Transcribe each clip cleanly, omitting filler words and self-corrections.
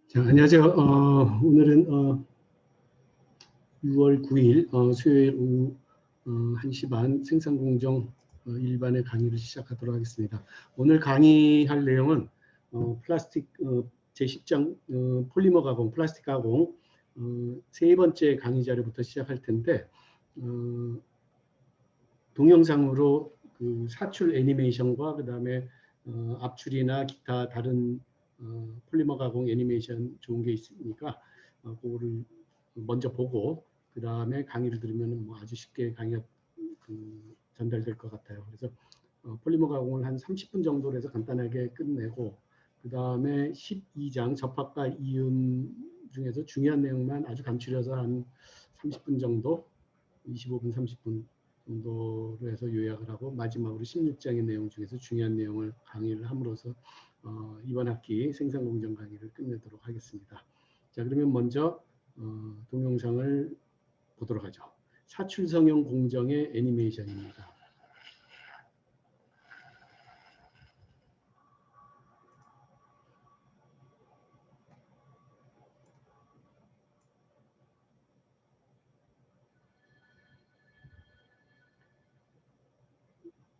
자, 안녕하세요. 오늘은 6월 9일 수요일 오후 1시 반 생산공정 일반의 강의를 시작하도록 하겠습니다. 오늘 강의할 내용은 플라스틱 제10장 폴리머 가공, 플라스틱 가공 세 번째 강의 자료부터 시작할 텐데 동영상으로 그 사출 애니메이션과 그 다음에 압출이나 기타 다른 폴리머 가공 애니메이션 좋은 게 있으니까 그거를 먼저 보고 그 다음에 강의를 들으면 뭐 아주 쉽게 강의가 전달될 것 같아요. 그래서 폴리머 가공을 한 30분 정도로 해서 간단하게 끝내고 그 다음에 12장 접합과 이음 중에서 중요한 내용만 아주 간추려서 한 30분 정도 25분 30분 정도로 해서 요약을 하고 마지막으로 16장의 내용 중에서 중요한 내용을 강의를 함으로써 이번 학기 생산공정 강의를 끝내도록 하겠습니다. 자, 그러면 먼저 동영상을 보도록 하죠. 사출성형 공정의 애니메이션입니다.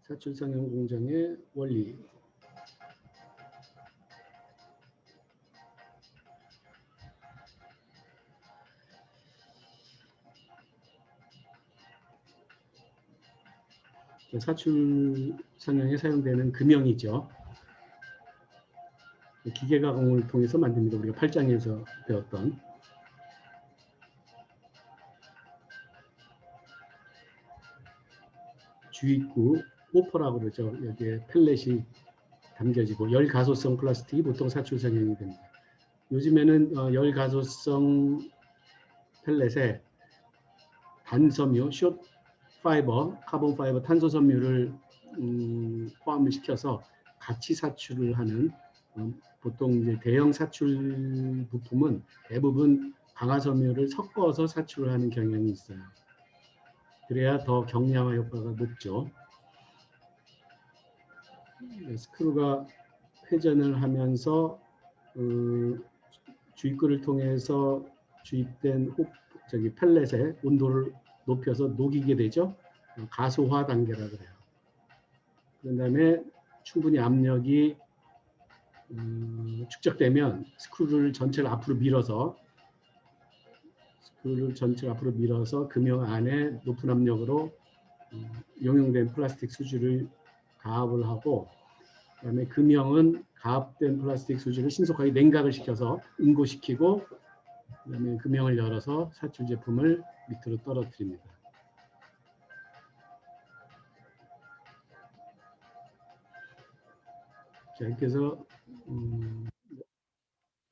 사출성형 공정의 원리. 사출성형에 사용되는 금형이죠. 기계 가공을 통해서 만듭니다. 우리가 8장에서 배웠던. 주입구 호퍼라고 그러죠. 여기에 펠렛이 담겨지고 열가소성 플라스틱이 보통 사출성형이 됩니다. 요즘에는 열가소성 펠렛에 단섬유, 숏 파이버, 카본 파이버, 탄소 섬유를 포함을 시켜서 같이 사출을 하는 보통 이제 대형 사출 부품은 대부분 강화섬유를 섞어서 사출을 하는 경향이 있어요. 그래야 더 경량화 효과가 높죠. 스크루가 회전을 하면서 주입구를 통해서 주입된 펠렛의 온도를 높여서 녹이게 되죠. 가소화 단계라 그래요. 그 다음에 충분히 압력이 축적되면 스크루를 전체를 앞으로 밀어서 금형 안에 높은 압력으로 용융된 플라스틱 수지를 가압을 하고 그다음에 금형은 가압된 플라스틱 수지를 신속하게 냉각을 시켜서 응고시키고 그다음에 금형을 열어서 사출 제품을 밑으로 떨어뜨립니다. 자, 이렇게 해서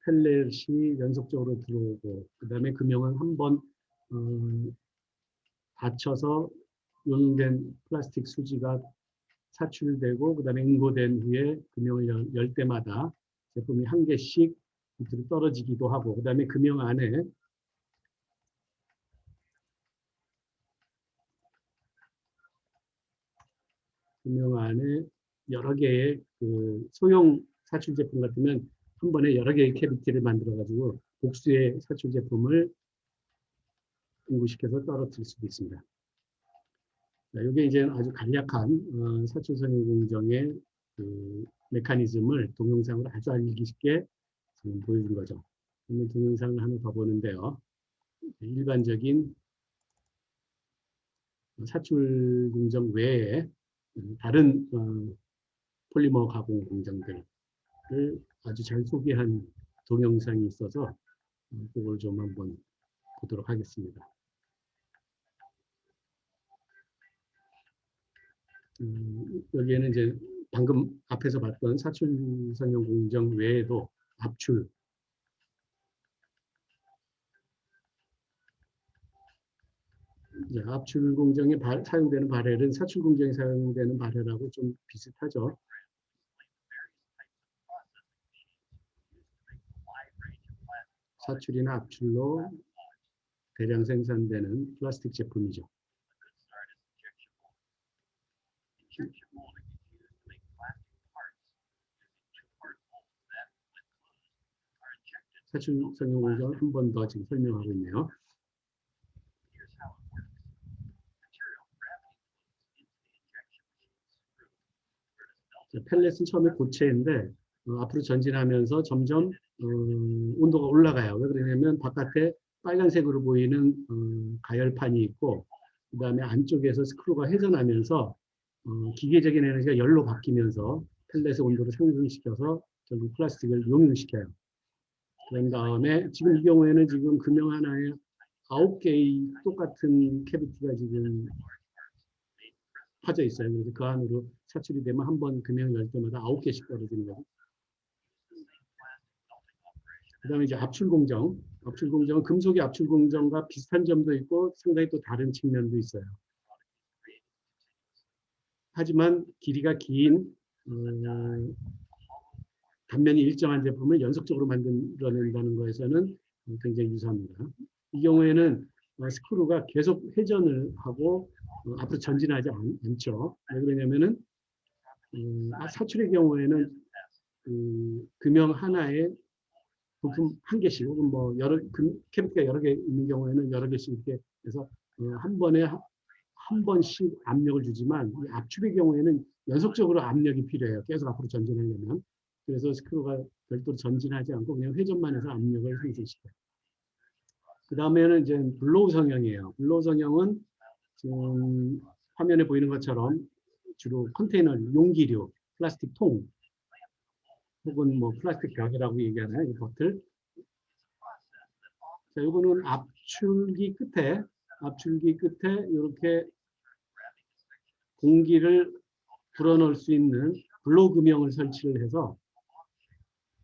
펠렛이 연속적으로 들어오고 그다음에 금형은 한번 닫혀서 용융된 플라스틱 수지가 사출되고 그다음에 응고된 후에 금형을 열 때마다 제품이 한 개씩 밑으로 떨어지기도 하고 그다음에 금형 안에 여러 개의 그 소형 사출 제품 같으면 한 번에 여러 개의 캐비티를 만들어 가지고 복수의 사출 제품을 응고시켜서 떨어뜨릴 수도 있습니다. 이게 이제 아주 간략한 사출성형 공정의 그 메커니즘을 동영상으로 아주 알기 쉽게 보여준 거죠. 그러면 동영상을 하나 더 보는데요. 일반적인 사출 공정 외에 다른 폴리머 가공 공정들을 아주 잘 소개한 동영상이 있어서 그걸 좀 한번 보도록 하겠습니다. 여기에는 이제 방금 앞에서 봤던 사출성형 공정 외에도 압출, 압출 공정에 사용되는 바렐은 사출 공정에 사용되는 바렐하고 좀 비슷하죠. 사출이나 압출로 대량 생산되는 플라스틱 제품이죠. 사출 성형 공정 한 번 더 지금 설명하고 있네요. 펠렛은 처음에 고체인데 앞으로 전진하면서 점점 온도가 올라가요. 왜 그러냐면 바깥에 빨간색으로 보이는 가열판이 있고 그 다음에 안쪽에서 스크루가 회전하면서 기계적인 에너지가 열로 바뀌면서 펠렛의 온도를 상승시켜서 결국 플라스틱을 용융시켜요. 그런 다음에 지금 이 경우에는 지금 금형 하나에 9개의 똑같은 캐비티가 지금 파져 있어요. 그래서 그 안으로 사출이 되면 한 번 금형 열 때마다 9개씩 떨어지는 거죠. 그 다음에 이제 압출 공정. 압출 공정은 금속의 압출 공정과 비슷한 점도 있고 상당히 또 다른 측면도 있어요. 하지만 길이가 긴 단면이 일정한 제품을 연속적으로 만들어낸다는 것에서는 굉장히 유사합니다. 이 경우에는 스크루가 계속 회전을 하고 앞으로 전진하지 않죠. 왜 그러냐면은 사출의 경우에는 금형 하나에 부품 한 개씩 혹은 뭐 여러 캐비티가 여러 개 있는 경우에는 여러 개씩 이렇게 해서 한 번에 한 번씩 압력을 주지만 이 압축의 경우에는 연속적으로 압력이 필요해요. 계속 앞으로 전진하려면. 그래서 스크루가 별도로 전진하지 않고 그냥 회전만 해서 압력을 상승시켜요. 그 다음에는 이제 블로우 성형이에요. 블로우 성형은 지금 화면에 보이는 것처럼 주로 컨테이너, 용기류, 플라스틱 통 혹은 뭐 플라스틱 벽이라고 얘기하나요? 이 버틀. 자, 이거는 압출기 끝에 이렇게 공기를 불어넣을 수 있는 블로우 금형을 설치를 해서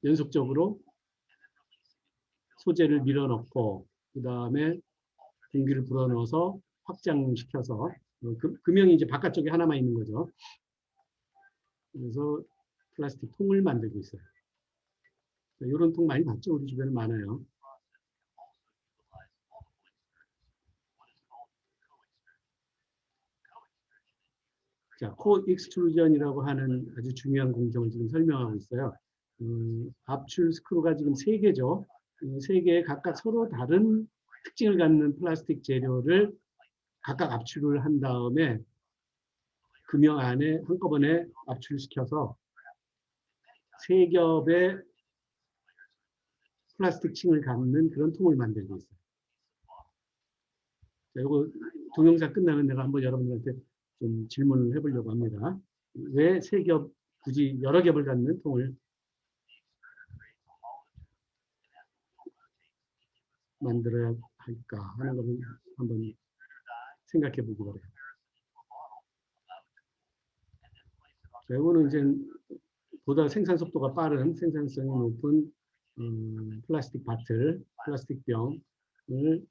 연속적으로 소재를 밀어넣고 그 다음에 공기를 불어넣어서 확장시켜서 금형이 이제 바깥쪽에 하나만 있는 거죠. 그래서 플라스틱 통을 만들고 있어요. 이런 통 많이 봤죠? 우리 주변에 많아요. 자, 코익스트루전이라고 하는 아주 중요한 공정을 지금 설명하고 있어요. 압출 스크루가 지금 3개죠. 3개에 각각 서로 다른 특징을 갖는 플라스틱 재료를 각각 압출을 한 다음에 금형 안에 한꺼번에 압출시켜서 3겹의 플라스틱 층을 갖는 그런 통을 만들고 있어요. 자, 이거 동영상 끝나면 내가 한번 여러분들한테 좀 질문을 해보려고 합니다. 왜 3겹, 굳이 여러 겹을 갖는 통을 만들어야 할까 하는 것을 한번 생각해 보기 바래요. 자, 이거는 이제 보다 생산 속도가 빠른 생산성이 높은 플라스틱 바틀, 플라스틱 병을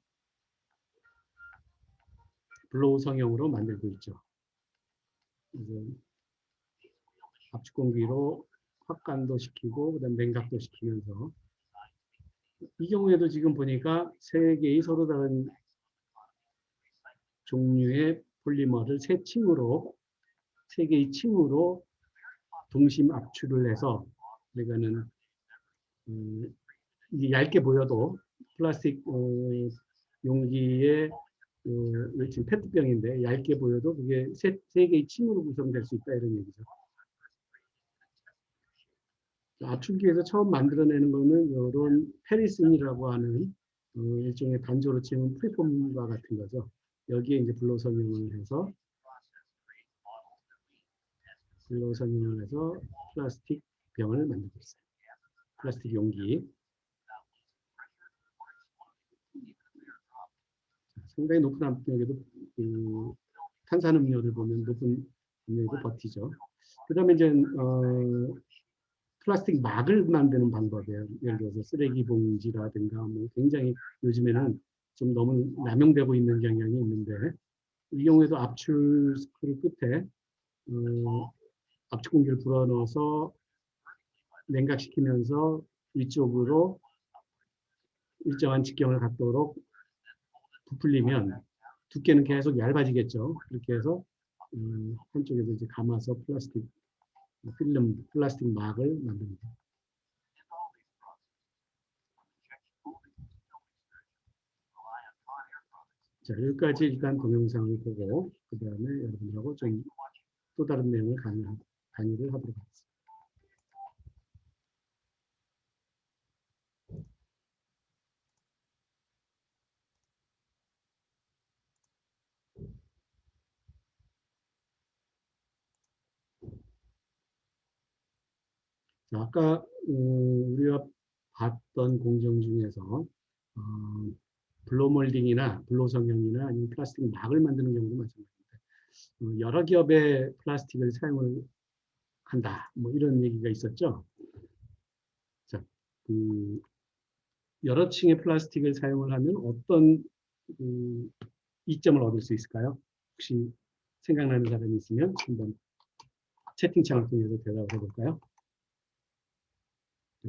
블로우 성형으로 만들고 있죠. 그래서 압축 공기로 확간도 시키고 그다음 냉각도 시키면서 이 경우에도 지금 보니까 3개의 서로 다른 종류의 폴리머를 3층으로 3개의 층으로 동심 압출을 해서 그러니까는 이게 얇게 보여도 플라스틱 용기에 지금 페트병인데 얇게 보여도 그게 세 개의 층으로 구성될 수 있다 이런 얘기죠. 압출기에서 처음 만들어내는 거는 이런 페리슨이라고 하는 일종의 단조로 치는 프리폼과 같은 거죠. 여기에 이제 블로우 성형을 해서 플라스틱 병을 만들고 있어요. 플라스틱 용기. 상당히 높은 압력에도 탄산음료를 보면 높은 압력에도 버티죠. 그 다음에 이제 플라스틱 막을 만드는 방법이에요. 예를 들어서 쓰레기 봉지라든가 뭐 굉장히 요즘에는 좀 너무 남용되고 있는 경향이 있는데 이 경우에도 압출 스크류 끝에 압축 공기를 불어넣어서 냉각시키면서 위쪽으로 일정한 직경을 갖도록 부풀리면 두께는 계속 얇아지겠죠. 그렇게 해서 한쪽에서 이제 감아서 플라스틱 필름, 플라스틱 막을 만듭니다. 자, 여기까지 일단 동영상을 보고 그 다음에 여러분들하고 좀 또 다른 내용을 강의를 하도록 하겠습니다. 자, 아까 우리가 봤던 공정 중에서 블로몰딩이나 블로 성형이나 아니면 플라스틱 막을 만드는 경우도 마찬가지입니다. 여러 기업의 플라스틱을 사용을 한다. 뭐 이런 얘기가 있었죠. 자, 여러 층의 플라스틱을 사용을 하면 어떤 이점을 얻을 수 있을까요? 혹시 생각나는 사람이 있으면 한번 채팅창을 통해서 대답을 해볼까요?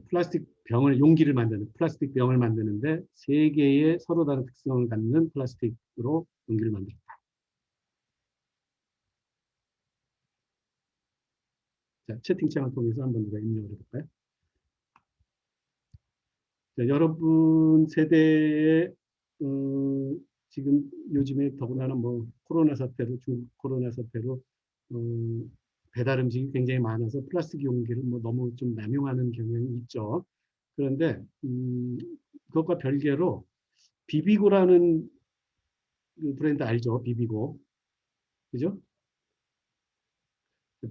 플라스틱 병을 용기를 만드는 플라스틱 병을 만드는데 세 개의 서로 다른 특성을 갖는 플라스틱으로 용기를 만들었다. 자, 채팅창을 통해서 한번 누가 입력을 해볼까요? 자, 여러분 세대에 지금 요즘에 더군다나 뭐 코로나 사태로 중국 코로나 사태로 배달 음식이 굉장히 많아서 플라스틱 용기를 뭐 너무 좀 남용하는 경향이 있죠. 그런데 그것과 별개로 비비고라는 그 브랜드 알죠? 비비고. 그죠?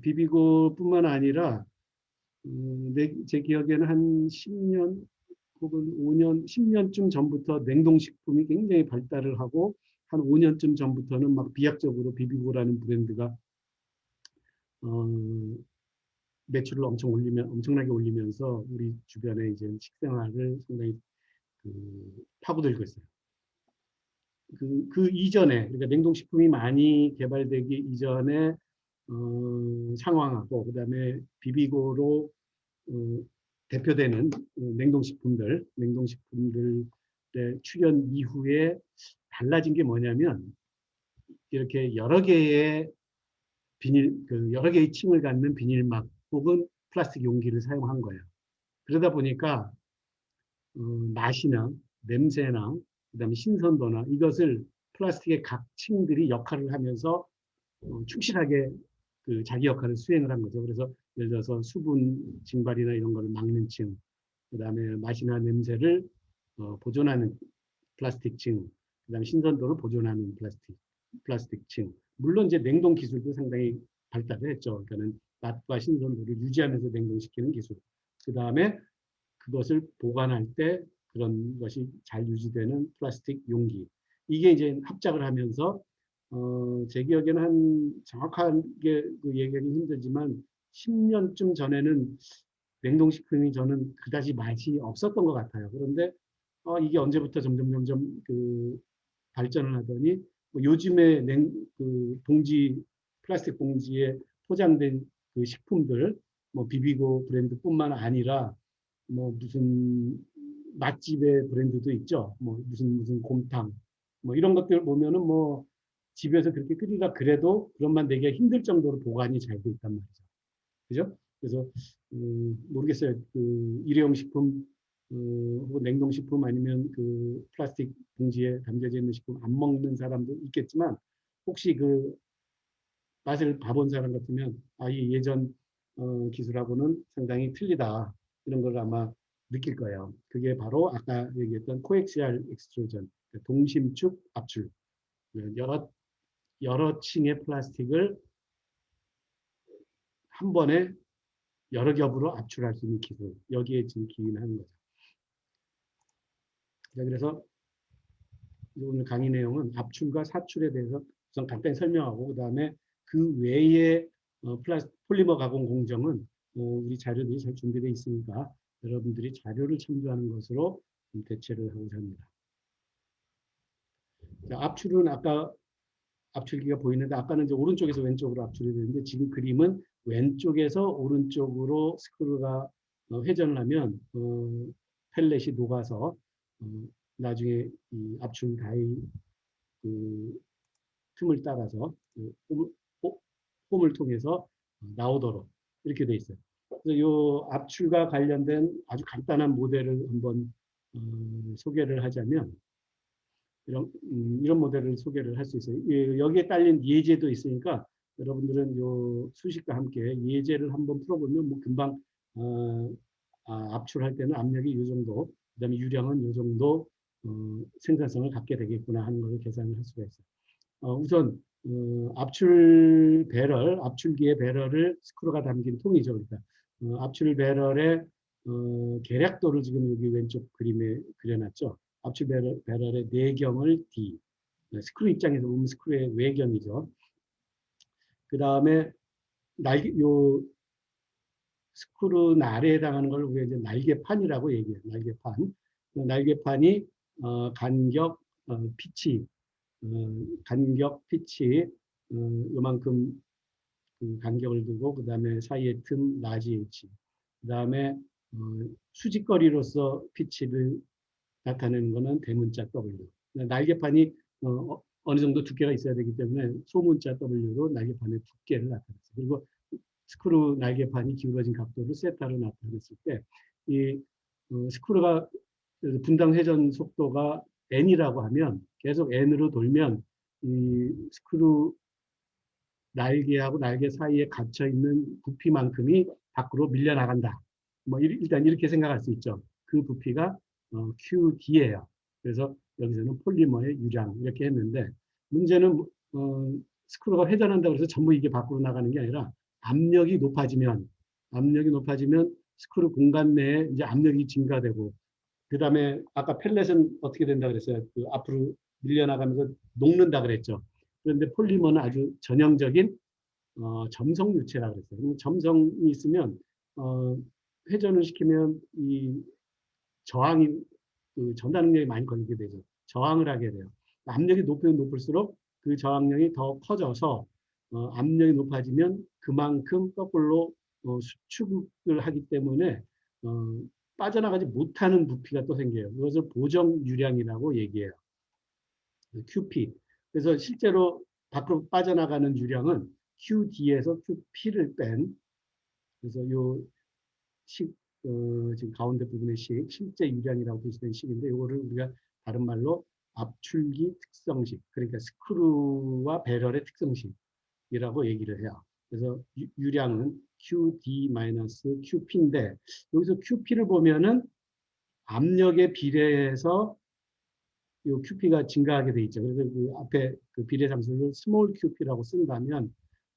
비비고뿐만 아니라 제 기억에는 한 10년 혹은 5년, 10년쯤 전부터 냉동식품이 굉장히 발달을 하고 한 5년쯤 전부터는 막 비약적으로 비비고라는 브랜드가 매출을 엄청나게 올리면서 우리 주변에 이제 식생활을 상당히 파고들고 있어요. 그 이전에, 그러니까 냉동식품이 많이 개발되기 이전에 상황하고 그다음에 비비고로 대표되는 냉동식품들의 출현 이후에 달라진 게 뭐냐면 이렇게 여러 개의 층을 갖는 비닐막 혹은 플라스틱 용기를 사용한 거예요. 그러다 보니까 맛이나 냄새나 그다음에 신선도나 이것을 플라스틱의 각 층들이 역할을 하면서 충실하게 자기 역할을 수행을 한 거죠. 그래서 예를 들어서 수분 증발이나 이런 거를 막는 층, 그다음에 맛이나 냄새를 보존하는 플라스틱 층, 그다음에 신선도를 보존하는 플라스틱 층. 물론 이제 냉동 기술도 상당히 발달을 했죠. 그러니까는 맛과 신선도를 유지하면서 냉동시키는 기술. 그다음에 그것을 보관할 때 그런 것이 잘 유지되는 플라스틱 용기. 이게 이제 합작을 하면서 제 기억에는 정확하게 얘기하기 힘들지만 10년쯤 전에는 냉동식품이 저는 그다지 맛이 없었던 것 같아요. 그런데 이게 언제부터 점점 발전을 하더니 뭐 요즘에 플라스틱 봉지에 포장된 그 식품들, 뭐 비비고 브랜드뿐만 아니라 뭐 무슨 맛집의 브랜드도 있죠. 뭐 무슨 곰탕, 뭐 이런 것들 보면은 뭐 집에서 그렇게 끓이다 그래도 그런만 되기가 힘들 정도로 보관이 잘 돼 있단 말이죠. 그죠? 그래서 모르겠어요. 일회용 식품 혹은 냉동식품 아니면 플라스틱 봉지에 담겨져 있는 식품 안 먹는 사람도 있겠지만 혹시 맛을 봐본 사람 같으면 이 예전 기술하고는 상당히 틀리다 이런 걸 아마 느낄 거예요. 그게 바로 아까 얘기했던 코엑시알 엑스트루전, 동심축 압출. 여러 여러 층의 플라스틱을 한 번에 여러 겹으로 압출할 수 있는 기술. 여기에 지금 기인하는 거죠. 그래서 오늘 강의 내용은 압출과 사출에 대해서 우선 간단히 설명하고 그다음에 그 외에 폴리머 가공 공정은 우리 자료들이 잘 준비되어 있으니까 여러분들이 자료를 참조하는 것으로 대체를 하고자 합니다. 자, 압출은 아까 압출기가 보이는데 아까는 이제 오른쪽에서 왼쪽으로 압출이 되는데 지금 그림은 왼쪽에서 오른쪽으로 스크루가 회전을 하면 펠렛이 녹아서 나중에 이 압출 가위 틈을 따라서 홈을 통해서 나오도록 이렇게 돼 있어요. 그래서 이 압출과 관련된 아주 간단한 모델을 한번 소개를 하자면 이런 모델을 소개를 할 수 있어요. 여기에 딸린 예제도 있으니까 여러분들은 요 수식과 함께 예제를 한번 풀어보면 뭐 금방 압출할 때는 압력이 이 정도, 그다음에 유량은 이 정도 생산성을 갖게 되겠구나 하는 것을 계산을 할 수가 있어요. 우선 압출기의 배럴을 스크루가 담긴 통이죠. 그러니까 압출 배럴의 계략도를 지금 여기 왼쪽 그림에 그려놨죠. 압출 배럴의 내경을 D, 스크루 입장에서 보면 스크루의 외경이죠. 그 다음에 요 스크루 날에 해당하는 걸 우리가 이제 날개판이라고 얘기해요. 날개판. 날개판이 간격, 피치, 간격, 피치 요만큼 그 간격을 두고 그 다음에 사이에 틈 라지 H, 그 다음에 수직거리로서 피치를 나타내는 것은 대문자 W. 날개판이 어느 정도 두께가 있어야 되기 때문에 소문자 W로 날개판의 두께를 나타냈어요. 그리고 스크루 날개판이 기울어진 각도를 세타로 나타냈을 때 이 스크루가 분당 회전 속도가 n이라고 하면 계속 n으로 돌면 이 스크루 날개하고 날개 사이에 갇혀 있는 부피만큼이 밖으로 밀려나간다. 뭐 일단 이렇게 생각할 수 있죠. 그 부피가 QD예요. 그래서 여기서는 폴리머의 유량 이렇게 했는데 문제는 스크루가 회전한다고 해서 전부 이게 밖으로 나가는 게 아니라 압력이 높아지면 스크루 공간 내에 이제 압력이 증가되고 그 다음에 아까 펠렛은 어떻게 된다 그랬어요? 그 앞으로 밀려나가면서 녹는다 그랬죠. 그런데 폴리머는 아주 전형적인 점성 유체라고 그랬어요. 점성이 있으면 회전을 시키면 이 저항이 그 전달 능력이 많이 걸리게 되죠. 저항을 하게 돼요. 압력이 높으면 높을수록 그 저항력이 더 커져서 압력이 높아지면 그만큼 거꾸로 수축을 하기 때문에 빠져나가지 못하는 부피가 또 생겨요. 이것을 보정 유량이라고 얘기해요. QP. 그래서 실제로 밖으로 빠져나가는 유량은 QD에서 QP를 뺀, 그래서 지금 가운데 부분의 식, 실제 유량이라고 표시된 식인데, 이거를 우리가 다른 말로 압출기 특성식, 그러니까 스크루와 배럴의 특성식이라고 얘기를 해요. 그래서 유량은 QD-QP인데, 여기서 QP를 보면은 압력에 비례해서 이 QP가 증가하게 돼 있죠. 그래서 그 앞에 그 비례 함수를 스몰 QP라고 쓴다면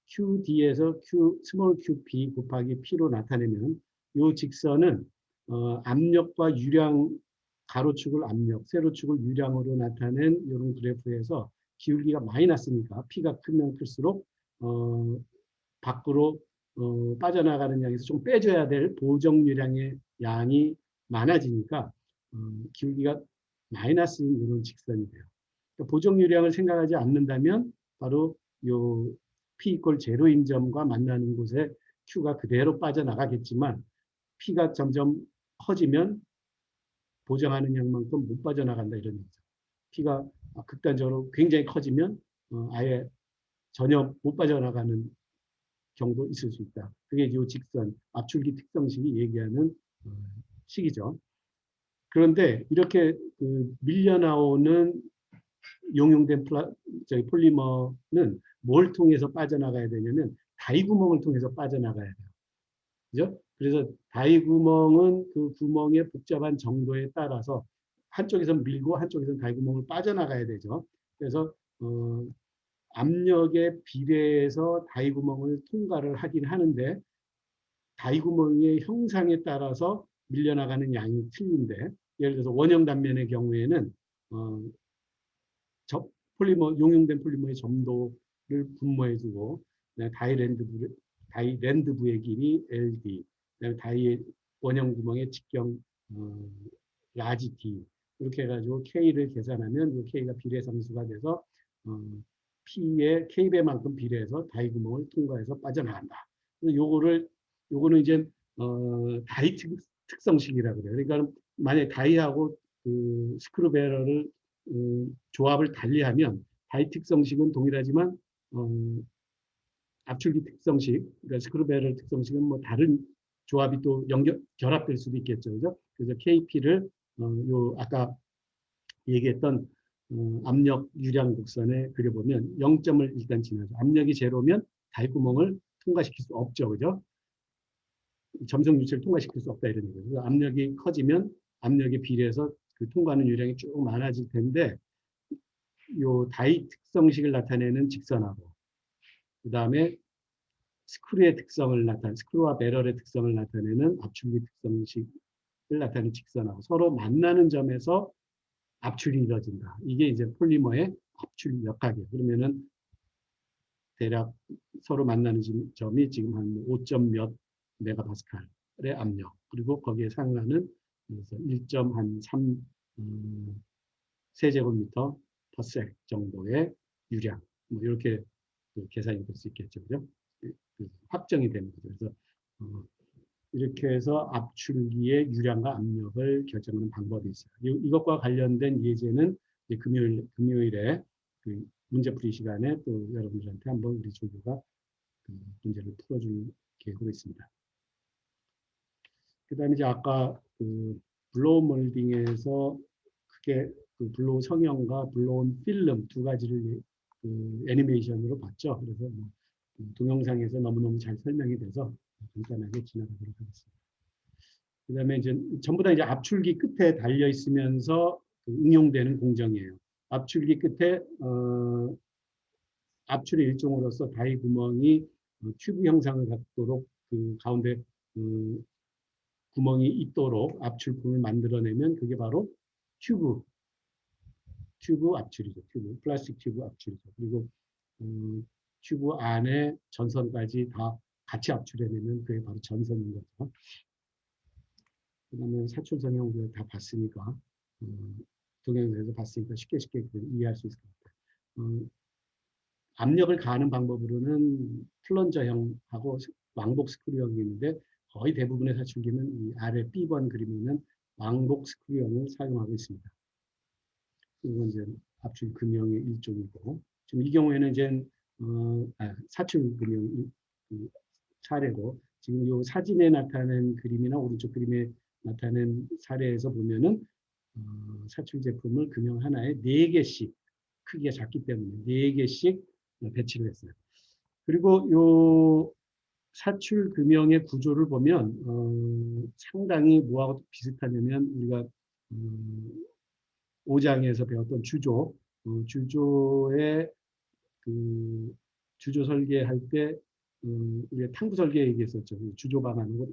QD에서 스몰 QP 곱하기 P로 나타내면 이 직선은 압력과 유량 가로축을 압력, 세로축을 유량으로 나타낸 이런 그래프에서 기울기가 마이너스니까 P가 크면 클수록 밖으로 빠져나가는 양에서 좀 빼줘야 될 보정 유량의 양이 많아지니까 기울기가 마이너스인 이런 직선이 돼요. 그러니까 보정 유량을 생각하지 않는다면 바로 요 P 이퀄 제로인 점과 만나는 곳에 Q가 그대로 빠져나가겠지만 P가 점점 커지면 보정하는 양만큼 못 빠져나간다 이런 얘기죠. P가 극단적으로 굉장히 커지면 아예 전혀 못 빠져나가는 경우도 있을 수 있다. 그게 이 직선, 압출기 특성식이 얘기하는 식이죠. 그런데 이렇게 밀려나오는 용융된 폴리머는 뭘 통해서 빠져나가야 되냐면 다이구멍을 통해서 빠져나가야 돼요. 그죠? 그래서 다이구멍은 그 구멍의 복잡한 정도에 따라서 한쪽에서 밀고 한쪽에서 다이구멍을 빠져나가야 되죠. 그래서 압력에 비례해서 다이구멍을 통과를 하긴 하는데 다이구멍의 형상에 따라서 밀려나가는 양이 틀린데 예를 들어서 원형 단면의 경우에는 용융된 폴리머의 점도를 분모해주고 다이랜드부의 길이 LD, 다이 원형 구멍의 직경 라지 D 이렇게 해가지고 K를 계산하면 이 K가 비례상수가 돼서 P의 K배만큼 비례해서 다이구멍을 통과해서 빠져나간다. 요거는 이제 다이 특성식이라고 그래요. 그러니까 만약 다이하고 그 스크루 배럴을 조합을 달리하면 다이 특성식은 동일하지만 압출기 특성식, 그러니까 스크루 배럴 특성식은 뭐 다른 조합이 또 결합될 수도 있겠죠, 그죠? 그래서 KP를 요 아까 얘기했던 압력 유량 곡선에 그려보면 0점을 일단 지나죠. 압력이 제로면 다이구멍을 통과시킬 수 없죠. 그죠? 점성 유체를 통과시킬 수 없다 이런 얘기예요. 압력이 커지면 압력에 비례해서 그 통과하는 유량이 쭉 많아질 텐데 요 다이 특성식을 나타내는 직선하고 그다음에 스크류의 특성을 스크류와 배럴의 특성을 나타내는 압출기 특성식을 나타내는 직선하고 서로 만나는 점에서 압출이 이루어진다. 이게 이제 폴리머의 압출 역학이에요. 그러면은 대략 서로 만나는 점이 지금 한 5점 몇 메가파스칼의 압력 그리고 거기에 상응하는 1.3 세제곱미터 퍼섹 정도의 유량 뭐 이렇게 계산이 될 수 있겠죠. 그죠? 확정이 되는 거죠. 그래서 이렇게 해서 압출기의 유량과 압력을 결정하는 방법이 있어요. 이것과 관련된 예제는 이제 금요일에 그 문제풀이 시간에 또 여러분들한테 한번 우리 조교가 그 문제를 풀어줄 계획으로 있습니다. 그 다음에 이제 아까 그 블로우 몰딩에서 크게 그 블로우 성형과 블로우 필름 두 가지를 그 애니메이션으로 봤죠. 그래서 뭐 동영상에서 너무너무 잘 설명이 돼서 간단하게 지나가도록 하겠습니다. 그 다음에 이제 전부 다 이제 압출기 끝에 달려 있으면서 그 응용되는 공정이에요. 압출기 끝에 압출의 일종으로서 다이 구멍이 튜브 형상을 갖도록 그 가운데 구멍이 있도록 압출품을 만들어내면 그게 바로 튜브 압출이죠. 플라스틱 튜브 압출이죠. 그리고 튜브 안에 전선까지 다 같이 압출해내면 그게 바로 전선인 거죠. 그 다음에 사출성형 우리가 다 봤으니까 동영상에서 봤으니까 쉽게 이해할 수 있을 것 같아요. 압력을 가하는 방법으로는 플런저형하고 왕복 스크류형이 있는데 거의 대부분의 사출기는 이 아래 B번 그림에는 왕복 스크류형을 사용하고 있습니다. 이건 이제 압출 금형의 일종이고 지금 이 경우에는 이제 사출 금형 사례고 지금 이 사진에 나타낸 그림이나 오른쪽 그림에 나타낸 사례에서 보면은 사출 제품을 금형 하나에 4개씩 크기가 작기 때문에 4개씩 배치를 했어요. 그리고 요 사출 금형의 구조를 보면 상당히 뭐하고 비슷하냐면 우리가 5장에서 배웠던 주조의 그 주조 설계할 때 우리가 탕구 설계 얘기했었죠. 주조 방안하고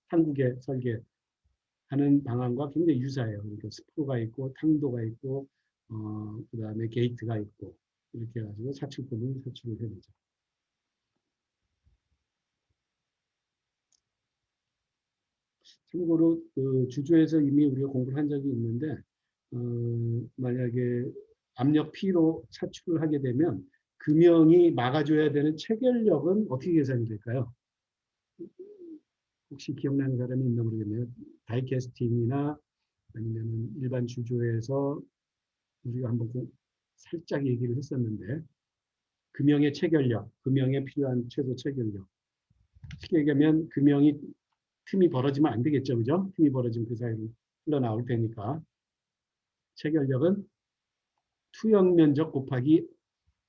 탕구의 설계하는 방안과 굉장히 유사해요. 그러니까 스프가 있고 탕도가 있고 그다음에 게이트가 있고 이렇게 해가지고 사출품을 사출을 해내죠. 참고로 그 주조에서 이미 우리가 공부를 한 적이 있는데 만약에 압력 P로 사출을 하게 되면 금형이 막아줘야 되는 체결력은 어떻게 계산이 될까요? 혹시 기억나는 사람이 있나 모르겠네요. 다이캐스팅이나 아니면 일반 주조에서 우리가 한번 살짝 얘기를 했었는데 금형의 체결력, 금형에 필요한 최소 체결력. 쉽게 얘기하면 금형이 틈이 벌어지면 안 되겠죠. 그죠? 틈이 벌어지면 그 사이로 흘러나올 테니까. 체결력은 투영 면적 곱하기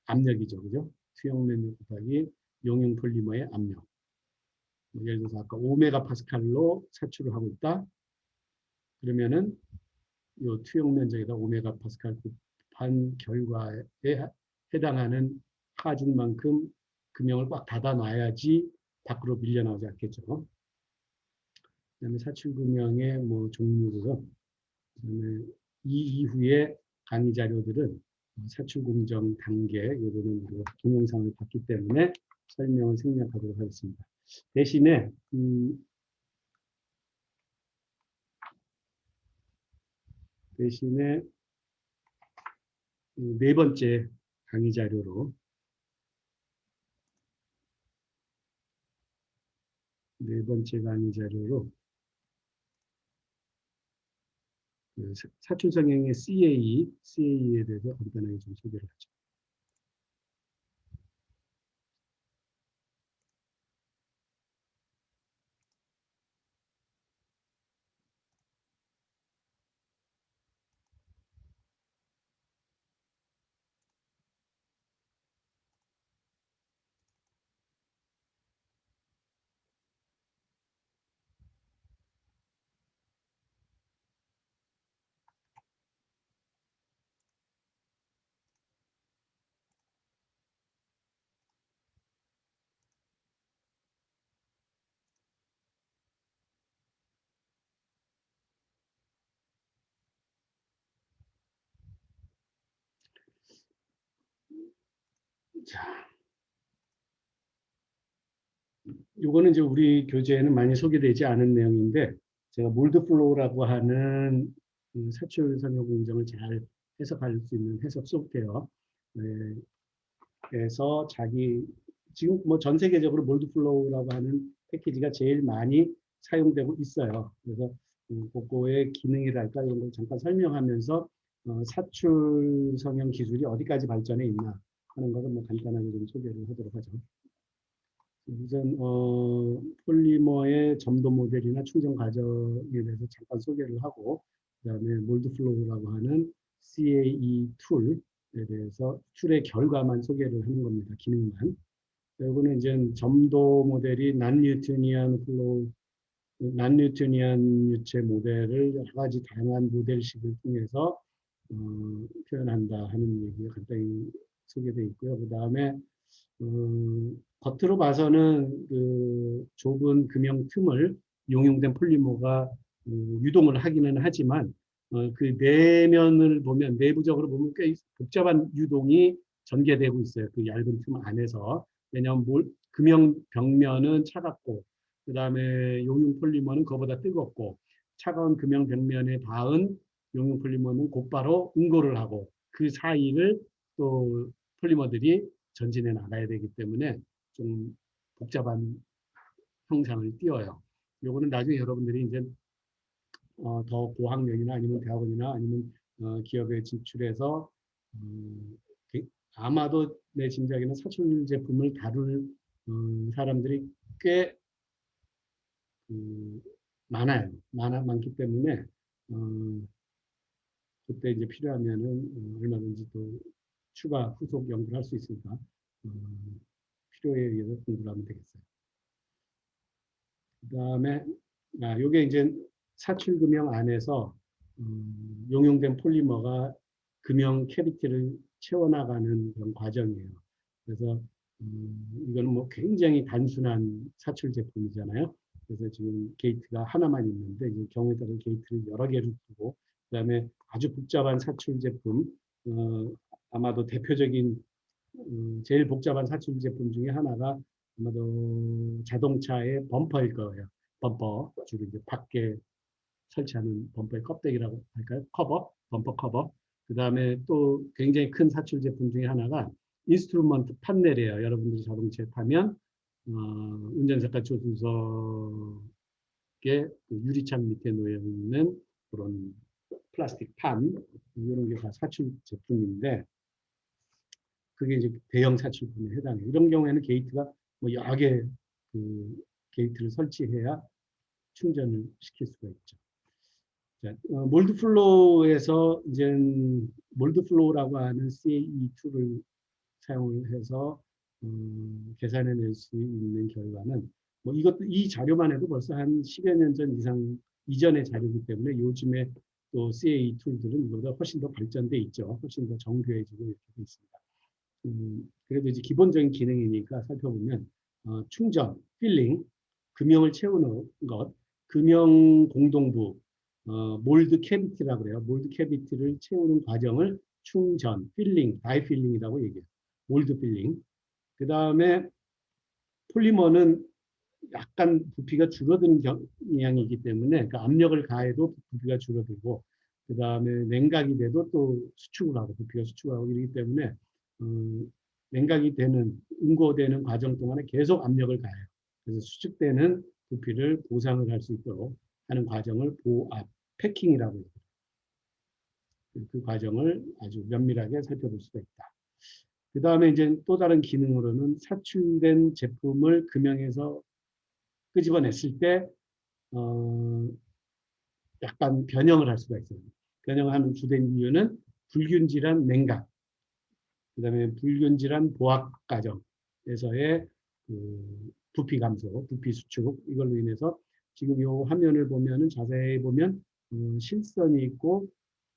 압력이죠. 그죠? 투영 면적 곱하기 용융 폴리머의 압력. 예를 들어서 아까 5메가파스칼로 사출을 하고 있다. 그러면은 이 투영 면적에다 5메가파스칼 곱한 결과에 해당하는 하중만큼 금형을 꽉 닫아 놔야지 밖으로 밀려나오지 않겠죠. 그다음에 사출금형의 뭐 종류고요. 그다음에 이 이후에 강의 자료들은 사출 공정 단계 요거는 우리가 동영상을 봤기 때문에 설명을 생략하도록 하겠습니다. 대신에 네 번째 강의 자료로 그 사출 성형의 CAE에 대해서 간단하게 좀 소개를 하죠. 자, 요거는 이제 우리 교재에는 많이 소개되지 않은 내용인데 제가 몰드플로우라고 하는 사출 성형 공정을 잘 해석할 수 있는 해석 소프트웨어 에서 자기 지금 뭐 전 세계적으로 몰드플로우라고 하는 패키지가 제일 많이 사용되고 있어요. 그래서 그거의 기능이랄까 이런 걸 잠깐 설명하면서 사출 성형 기술이 어디까지 발전해 있나 하는 것을 뭐 간단하게 좀 소개를 하도록 하죠. 우선 폴리머의 점도 모델이나 충전 과정에 대해서 잠깐 소개를 하고 그다음에 몰드플로우라고 하는 CAE 툴에 대해서 툴의 결과만 소개를 하는 겁니다. 기능만. 이거는 이제 점도 모델이 난뉴트니안 플로우, 난뉴트니안 유체 모델을 여러 가지 다양한 모델식을 통해서 표현한다 하는 얘기가 간단히 소개되어 있고요. 그 다음에 겉으로 봐서는 그 좁은 금형 틈을 용융된 폴리머가 유동을 하기는 하지만 그 내면을 보면 내부적으로 보면 꽤 복잡한 유동이 전개되고 있어요. 그 얇은 틈 안에서. 왜냐하면 금형 벽면은 차갑고 그 다음에 용융 폴리머는 그거보다 뜨겁고 차가운 금형 벽면에 닿은 용융 폴리머는 곧바로 응고를 하고 그 사이를 또 폴리머들이 전진해 나가야 되기 때문에 좀 복잡한 형상을 띄어요. 요거는 나중에 여러분들이 이제 더 고학년이나 아니면 대학원이나 아니면 기업에 진출해서 아마도 내 짐작에는 사출 제품을 다룰 사람들이 꽤 많아요. 많기 때문에 그때 이제 필요하면은 얼마든지 또 추가 후속 연구를 할 수 있으니까 필요에 의해서 공부를 하면 되겠어요. 그 다음에 요게 이제 사출 금형 안에서 용융된 폴리머가 금형 캐비티를 채워나가는 그런 과정이에요. 그래서 이거는 뭐 굉장히 단순한 사출 제품이잖아요. 그래서 지금 게이트가 하나만 있는데 이제 경우에 따라 게이트를 여러 개를 두고 그다음에 아주 복잡한 사출 제품 아마도 대표적인 제일 복잡한 사출 제품 중에 하나가 아마도 자동차의 범퍼일 거예요. 범퍼 주로 이제 밖에 설치하는 범퍼의 껍데기라고 할까요? 커버, 범퍼 커버. 그 다음에 또 굉장히 큰 사출 제품 중에 하나가 인스트루먼트 판넬이에요. 여러분들이 자동차에 타면 운전석과 조수석의 그 유리창 밑에 놓여 있는 그런 플라스틱 판 이런 게 다 사출 제품인데 그게 이제 대형 사출품에 해당해요. 이런 경우에는 게이트가 뭐 여러 개 그 게이트를 설치해야 충전을 시킬 수가 있죠. 자, 몰드플로우에서 이제 몰드플로우라고 하는 CAE 툴을 사용을 해서 계산해낼 수 있는 결과는 뭐 이것도 이 자료만 해도 벌써 한 10여 년 전 이상 이전의 자료이기 때문에 요즘에 또 CAE 툴들은 이보다 훨씬 더 발전돼 있죠. 훨씬 더 정교해지고 이렇게 돼 있습니다. 그래도 이제 기본적인 기능이니까 살펴보면 충전, 필링, 금형을 채우는 것, 금형 공동부, 몰드 캐비티라고 그래요. 몰드 캐비티를 채우는 과정을 충전, 필링, 다이 필링이라고 얘기해요. 몰드 필링. 그 다음에 폴리머는 약간 부피가 줄어드는 경향이기 때문에 그 압력을 가해도 부피가 줄어들고 그 다음에 냉각이 돼도 또 수축을 하고 부피가 수축을 하고 이러기 때문에 냉각이 되는 응고되는 과정 동안에 계속 압력을 가해요. 그래서 수축되는 부피를 보상을 할 수 있도록 하는 과정을 패킹이라고 해요. 그 과정을 아주 면밀하게 살펴볼 수가 있다. 그 다음에 이제 또 다른 기능으로는 사출된 제품을 금형에서 끄집어냈을 때 약간 변형을 할 수가 있어요. 변형하는 주된 이유는 불균질한 냉각, 그 다음에 불균질한 보압 과정에서의 그 부피 감소, 부피 수축 이걸로 인해서 지금 이 화면을 보면은 자세히 보면 실선이 있고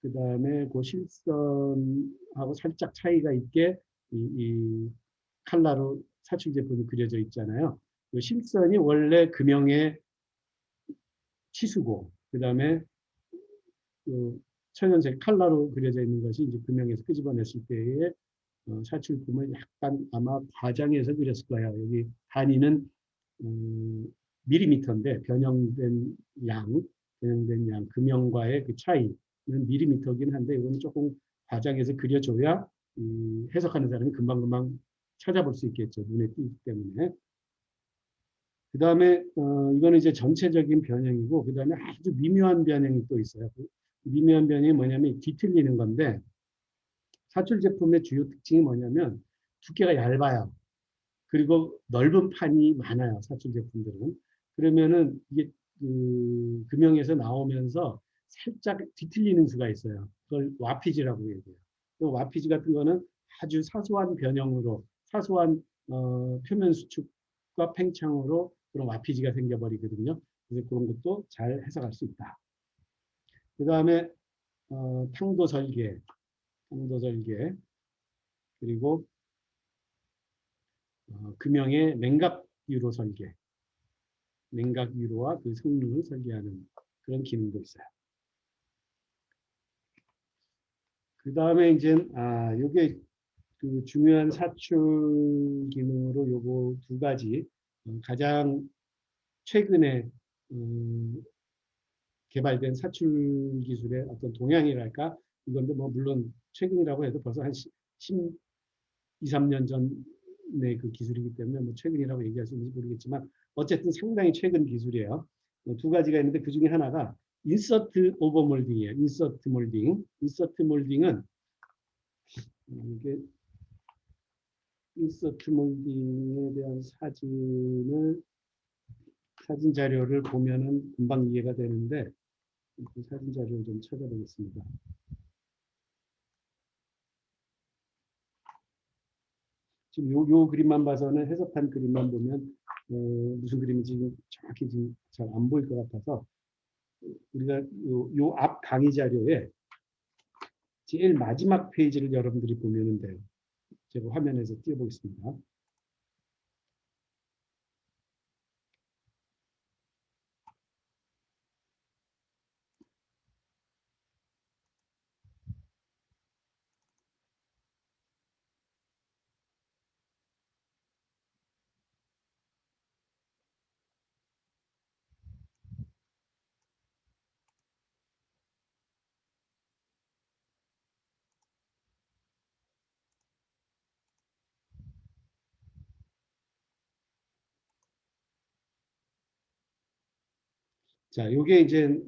그 다음에 그 실선하고 살짝 차이가 있게 이 칼라로 사출 제품이 그려져 있잖아요. 이 실선이 원래 금형의 치수고 그 다음에 그 천연색 칼라로 그려져 있는 것이 이제 금형에서 끄집어냈을 때의 사출품을 약간 아마 과장해서 그렸을 거예요. 여기 단위는 밀리미터인데 변형된 양, 금형과의 그 차이는 밀리미터긴 한데 이거는 조금 과장해서 그려줘야 해석하는 사람이 금방금방 찾아볼 수 있겠죠. 눈에 띄기 때문에. 그 다음에 이거는 이제 전체적인 변형이고 그 다음에 아주 미묘한 변형이 또 있어요. 그 미묘한 변형이 뭐냐면 뒤틀리는 건데 사출 제품의 주요 특징이 뭐냐면 두께가 얇아요. 그리고 넓은 판이 많아요. 사출 제품들은. 그러면은 이게 금형에서 나오면서 살짝 뒤틀리는 수가 있어요. 그걸 와피지라고 얘기해요. 와피지 같은 거는 아주 사소한 변형으로 사소한 표면 수축과 팽창으로 그런 와피지가 생겨버리거든요. 그래서 그런 것도 잘 해석할 수 있다. 그 다음에 탕도 설계, 그리고 금형의 냉각 유로 설계, 냉각 유로와 그 성능을 설계하는 그런 기능도 있어요. 그 다음에 이제 요게 그 중요한 사출 기능으로 요거 두 가지 가장 최근에 개발된 사출 기술의 어떤 동향이랄까 이건데 뭐 물론 최근이라고 해도 벌써 한 2, 3년 전의 그 기술이기 때문에 뭐 최근이라고 얘기할 수 있는지 모르겠지만 어쨌든 상당히 최근 기술이에요. 두 가지가 있는데 그 중에 하나가 인서트 오버몰딩이에요. 인서트 몰딩. 인서트 몰딩은 이게 인서트 몰딩에 대한 사진 자료를 보면은 금방 이해가 되는데 그 사진 자료를 좀 찾아보겠습니다. 지금 요 그림만 봐서는 해석한 그림만 보면 무슨 그림인지 정확히 지금 잘 안 보일 것 같아서 우리가 요 앞 강의 자료에 제일 마지막 페이지를 여러분들이 보면 돼요. 제가 화면에서 띄워보겠습니다. 자, 요게 이제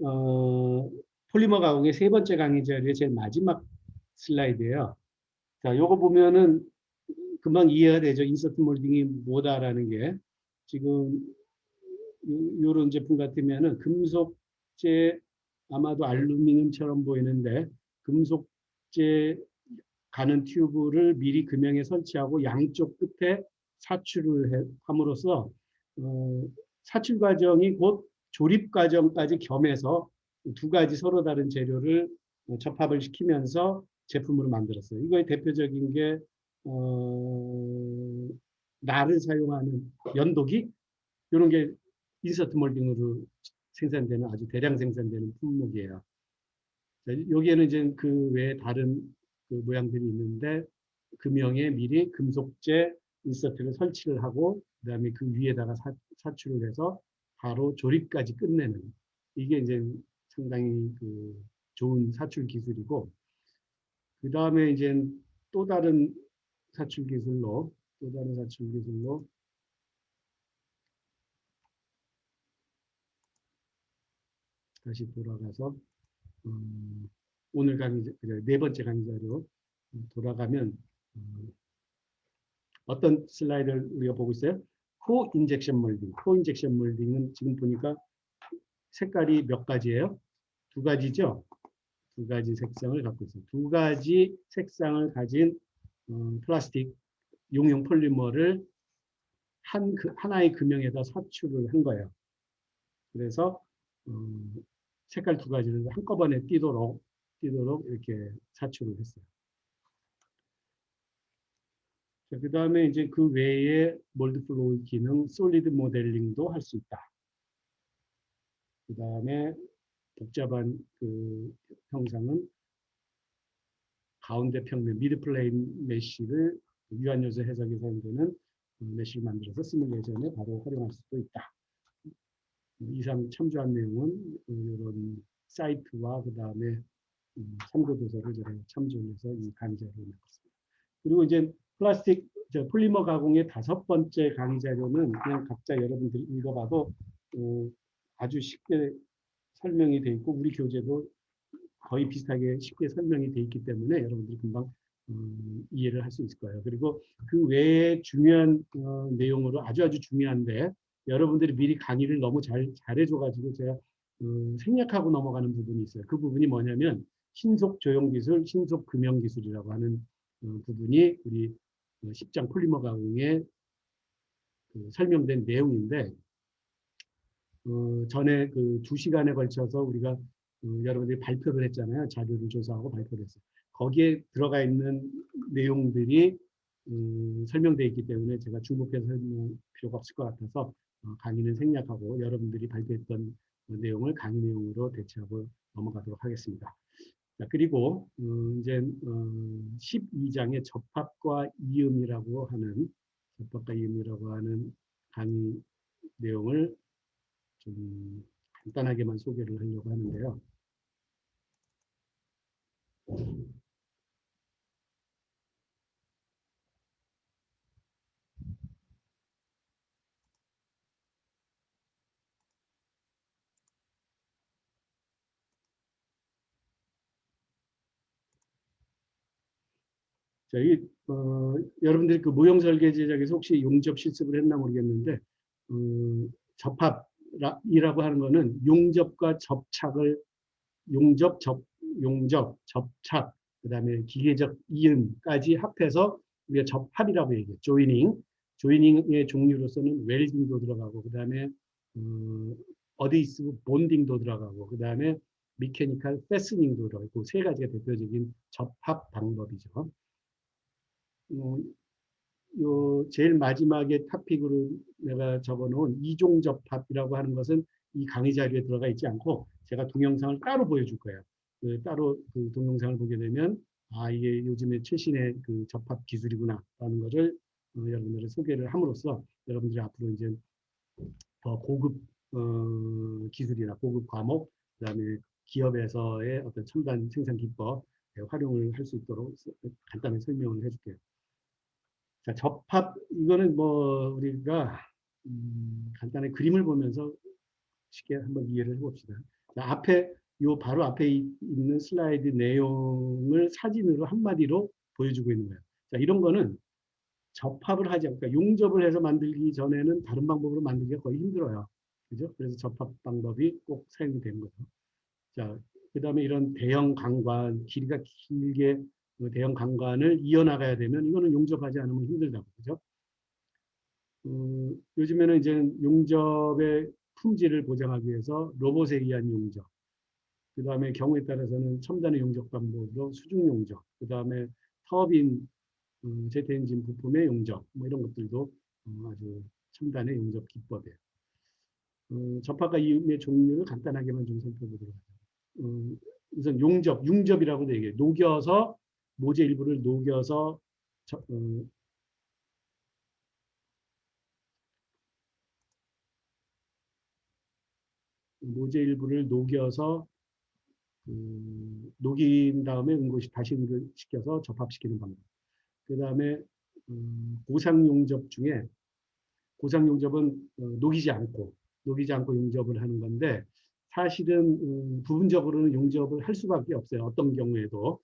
폴리머 가공의 세 번째 강의 자료의 제일 마지막 슬라이드예요. 자, 요거 보면은 금방 이해가 되죠. 인서트 몰딩이 뭐다라는 게 지금 요런 제품 같으면은 금속재 아마도 알루미늄처럼 보이는데 금속재 가는 튜브를 미리 금형에 설치하고 양쪽 끝에 사출을 함으로써 사출 과정이 곧 조립 과정까지 겸해서 두 가지 서로 다른 재료를 접합을 시키면서 제품으로 만들었어요. 이거의 대표적인 게 날을 사용하는 연도기 이런 게 인서트 몰딩으로 생산되는 아주 대량 생산되는 품목이에요. 여기에는 이제 그 외에 다른 그 모양들이 있는데 금형에 미리 금속재 인서트를 설치를 하고 그다음에 그 위에다가 사출을 해서 바로 조립까지 끝내는 이게 이제 상당히 그 좋은 사출 기술이고 그 다음에 이제 또 다른 사출 기술로 다시 돌아가서 오늘 강의 네 번째 강의자로 돌아가면 어떤 슬라이드를 우리가 보고 있어요? 코 인젝션 몰딩. 코 인젝션 몰딩은 지금 보니까 색깔이 몇 가지예요? 두 가지죠? 두 가지 색상을 갖고 있어요. 두 가지 색상을 가진 플라스틱 용융 폴리머를 하나의 금형에다 사출을 한 거예요. 그래서 색깔 두 가지를 한꺼번에 띄도록 이렇게 사출을 했어요. 그 다음에 이제 그 외에 몰드 플로우 기능, 솔리드 모델링도 할 수 있다. 그 다음에 복잡한 그 형상은 가운데 평면 미드플레인 메쉬를 유한 요소 해석에 사용되는 메쉬를 만들어서 시뮬레이션에 바로 활용할 수도 있다. 이상 첨부한 내용은 이런 사이트와 그 다음에 참고 도서를 제가 참조해서 이 강의 자료를 만들었습니다. 그리고 이제 플라스틱 폴리머 가공의 5번째 강의 자료는 그냥 각자 여러분들이 읽어봐도 아주 쉽게 설명이 되어 있고 우리 교재도 거의 비슷하게 쉽게 설명이 되어 있기 때문에 여러분들이 금방 이해를 할 수 있을 거예요. 그리고 그 외에 중요한 내용으로 아주 중요한데 여러분들이 미리 강의를 너무 잘해줘가지고 제가 생략하고 넘어가는 부분이 있어요. 그 부분이 뭐냐면 신속 조형 기술, 신속 금형 기술이라고 하는 부분이 우리 10장 폴리머 가공에 설명된 내용인데 전에 그 2시간에 걸쳐서 우리가 여러분들이 발표를 했잖아요. 자료를 조사하고 발표를 했어요. 거기에 들어가 있는 내용들이 설명되어 있기 때문에 제가 중복해서 설명할 필요가 없을 것 같아서 강의는 생략하고 여러분들이 발표했던 내용을 강의 내용으로 대체하고 넘어가도록 하겠습니다. 자, 그리고 이제 12장의 접합과 이음이라고 하는 강의 내용을 좀 간단하게만 소개를 하려고 하는데요. 저희 여러분들이 그 모형 설계 제작에서 혹시 용접 실습을 했나 모르겠는데 접합이라고 하는 거는 용접과 접착을 용접, 접착, 그다음에 기계적 이음까지 합해서 우리가 접합이라고 얘기해요. 조이닝의 종류로서는 웰딩도 들어가고 그다음에 어드히시브 본딩도 들어가고 그다음에 미케니컬 패스닝도 들어가고 세 가지가 대표적인 접합 방법이죠. 요 제일 마지막에 토픽으로 내가 적어놓은 이종접합이라고 하는 것은 이 강의 자료에 들어가 있지 않고 제가 동영상을 따로 보여줄 거예요. 따로 그 동영상을 보게 되면 이게 요즘에 최신의 그 접합 기술이구나 라는 것을 여러분들의 소개를 함으로써 여러분들이 앞으로 이제 더 고급 기술이나 고급 과목 그다음에 기업에서의 어떤 첨단 생산 기법 활용을 할 수 있도록 간단히 설명을 해줄게요. 자, 접합 이거는 뭐 우리가 간단히 그림을 보면서 쉽게 한번 이해를 해봅시다. 자, 바로 앞에 있는 슬라이드 내용을 사진으로 한마디로 보여주고 있는 거예요. 자, 이런 거는 접합을 하지 않고 그러니까 용접을 해서 만들기 전에는 다른 방법으로 만들기가 거의 힘들어요. 그죠? 그래서 접합 방법이 꼭 사용이 되는 거죠. 자, 그 다음에 이런 대형 강관, 길이가 길게 대형 강관을 이어나가야 되면 이거는 용접하지 않으면 힘들다고. 그죠? 요즘에는 이제 용접의 품질을 보장하기 위해서 로봇에 의한 용접, 그 다음에 경우에 따라서는 첨단의 용접 방법으로 수중 용접, 그 다음에 터빈, 제트 엔진 부품의 용접, 뭐 이런 것들도 아주 첨단의 용접 기법이에요. 접합과 이음의 종류를 간단하게만 좀 살펴보도록 하죠. 우선 융접이라고도 얘기해요. 녹여서 모재 일부를 녹여서 모재 일부를 녹여서 녹인 다음에 응고시 다시 응고시켜서 접합시키는 방법. 그 다음에 고상용접 중에 고상용접은 녹이지 않고 용접을 하는 건데 사실은 부분적으로는 용접을 할 수밖에 없어요. 어떤 경우에도